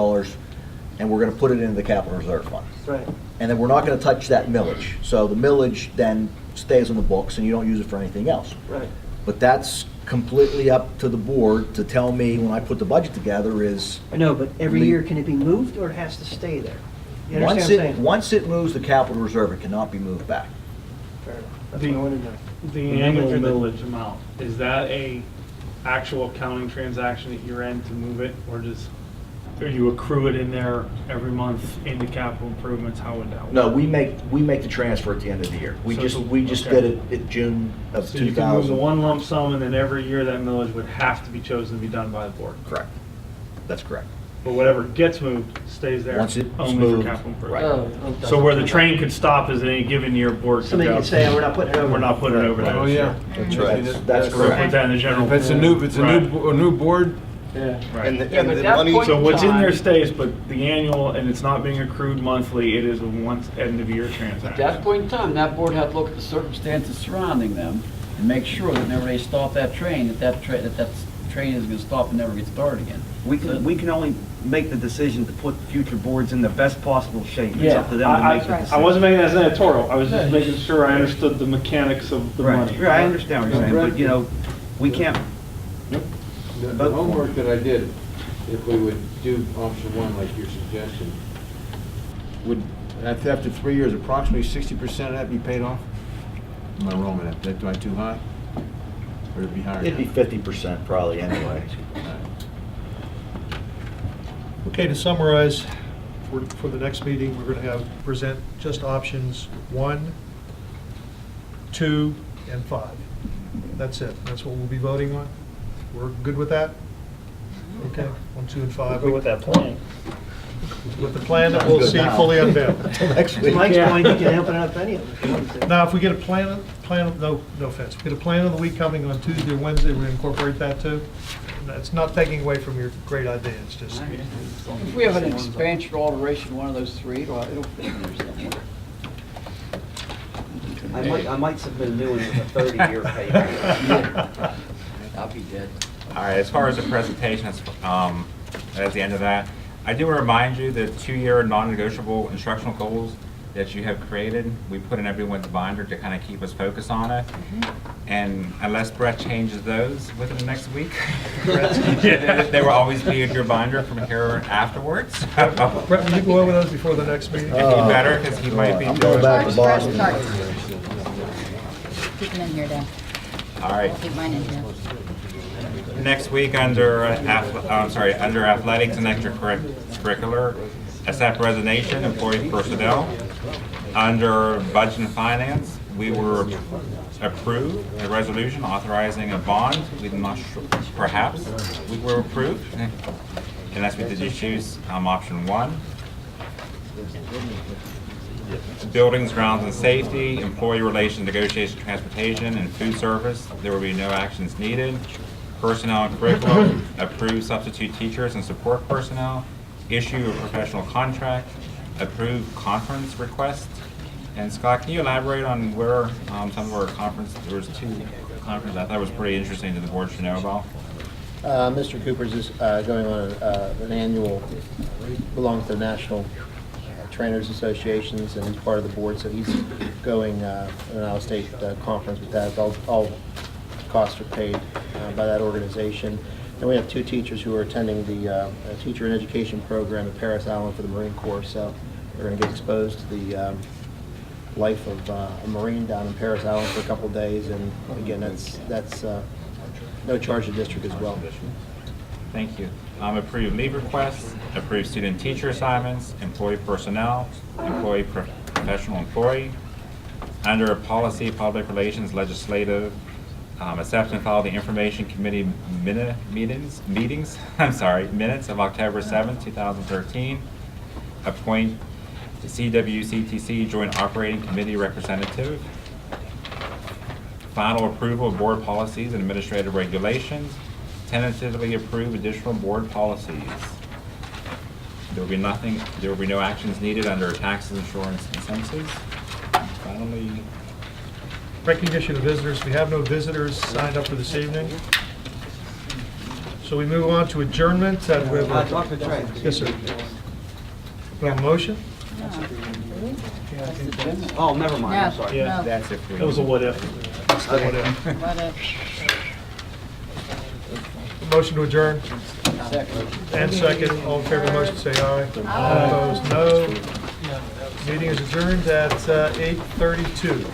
and we're gonna put it into the capital reserve fund. Right. And then we're not gonna touch that millage. So the millage then stays on the books and you don't use it for anything else. Right. But that's completely up to the board to tell me when I put the budget together is. I know, but every Le- year, can it be moved or it has to stay there? You Once understand what I'm saying? once it moves the capital reserve, it cannot be moved back. Fair enough. That's what I wanted to know. The annual millage amount, is that a actual accounting transaction at your end to move it, or or you accrue it in there every month into capital improvements? How would that work? No, we make the transfer at the end of the year. We So just okay. did it in June of So you can move the 2000. one lump sum, and then every year that millage would have to be chosen to be done by the board. Correct. That's correct. But whatever gets moved stays there. Once it's only moved, for capital improvement. right. So where the train could stop is at any given year, board could Somebody go. could say, "Oh, we're not putting it over." We're not putting it over there. Oh, yeah. That's right. That's Or correct. put that in the general. If it's a new board, Yeah. And the, Yeah, and but the that money, point- So what's in there stays, but the annual, and it's not being accrued monthly, it is a once end of year At transaction. that point in time, that board had to look at the circumstances surrounding them and make sure that whenever they stop that train, that train is gonna stop and never get started again. We can only make the decision to put future boards in the best possible shape. It's up to them to make the decision. I wasn't making that as an editorial, I was just making sure I understood the mechanics of the money. Right, I understand what you're saying, but, you know, we can't, the homework that I did, if we would do option one like you're suggesting, would, after 3 years, approximately 60% of that be paid off? Am I wrong with that? Am I too high? Or would it be higher? It'd be 50% probably anyway. Okay, to summarize, for the next meeting, we're going to present just options 1, 2, and 5. That's it. That's what we'll be voting on. We're good with that? Okay, 1, 2, and 5. Good with that plan. With the plan that we'll see fully unveiled. Until next week. Mike's point, you can open it up any of them. Now, if we get a plan, no offense, if we get a plan of the week coming on Tuesday or Wednesday, we're going to incorporate that too. It's not taking away from your great idea, it's just. If we have an expansion or alteration, one of those three, it'll fit in there somewhere. I might submit a new one with a 30-year payback. I'll be dead. All right, as far as the presentation, that's the end of that. I do want to remind you that 2-year non-negotiable instructional goals that you have created, we put in everyone's binder to kind of keep us focused on it. And unless Brett changes those within the next week, they will always be in your binder from here afterwards. Brett, will you go over those before the next meeting? It'd be better because he might be I'm doing. going back to Boston. Keep them in here, Dan. All right. I'll keep mine in here. Next week, under athletics and extracurricular, accept resignation, employee personnel. Under budget and finance, we were approved a resolution authorizing a bond. We did not, perhaps, we were approved. And that's what did you choose, option 1. Buildings, grounds, and safety, employee relations, negotiation, transportation, and food service, there will be no actions needed. Personnel and curriculum, approve substitute teachers and support personnel, issue a professional contract, approve conference requests. And Scott, can you elaborate on where some of our conference, there was 2 conferences I thought was pretty interesting that the board should know about? Mr. Cooper's is going on an annual, belongs to the National Trainers Associations, and he's part of the board, so he's going an out-of-state conference with that. All costs are paid by that organization. And we have 2 teachers who are attending the Teacher in Education program at Paris Island for the Marine Corps, so they're going to get exposed to the life of a Marine down in Paris Island for a couple days, and again, that's no charge to district as well. Thank you. Approve leave requests, approve student teacher assignments, employee personnel, employee professional employee. Under policy, public relations, legislative, Accept and follow the Information Committee meetings, minutes of October 7th, 2013. Appoint the CWCTC Joint Operating Committee representative. Final approval of board policies and administrative regulations. Tentatively approve additional board policies. There will be no actions needed under taxes, insurance, and census. And finally, Recognition of visitors. We have no visitors signed up for this evening. So we move on to adjournment. Dr. Trey. Yes, sir. We have a motion? Oh, never mind, I'm No, sorry. no. that's if we. That was a what if. Okay. What if- Motion to adjourn. And second. All in favor of the motion, say aye. Opposed, no. Meeting is adjourned at 8:32.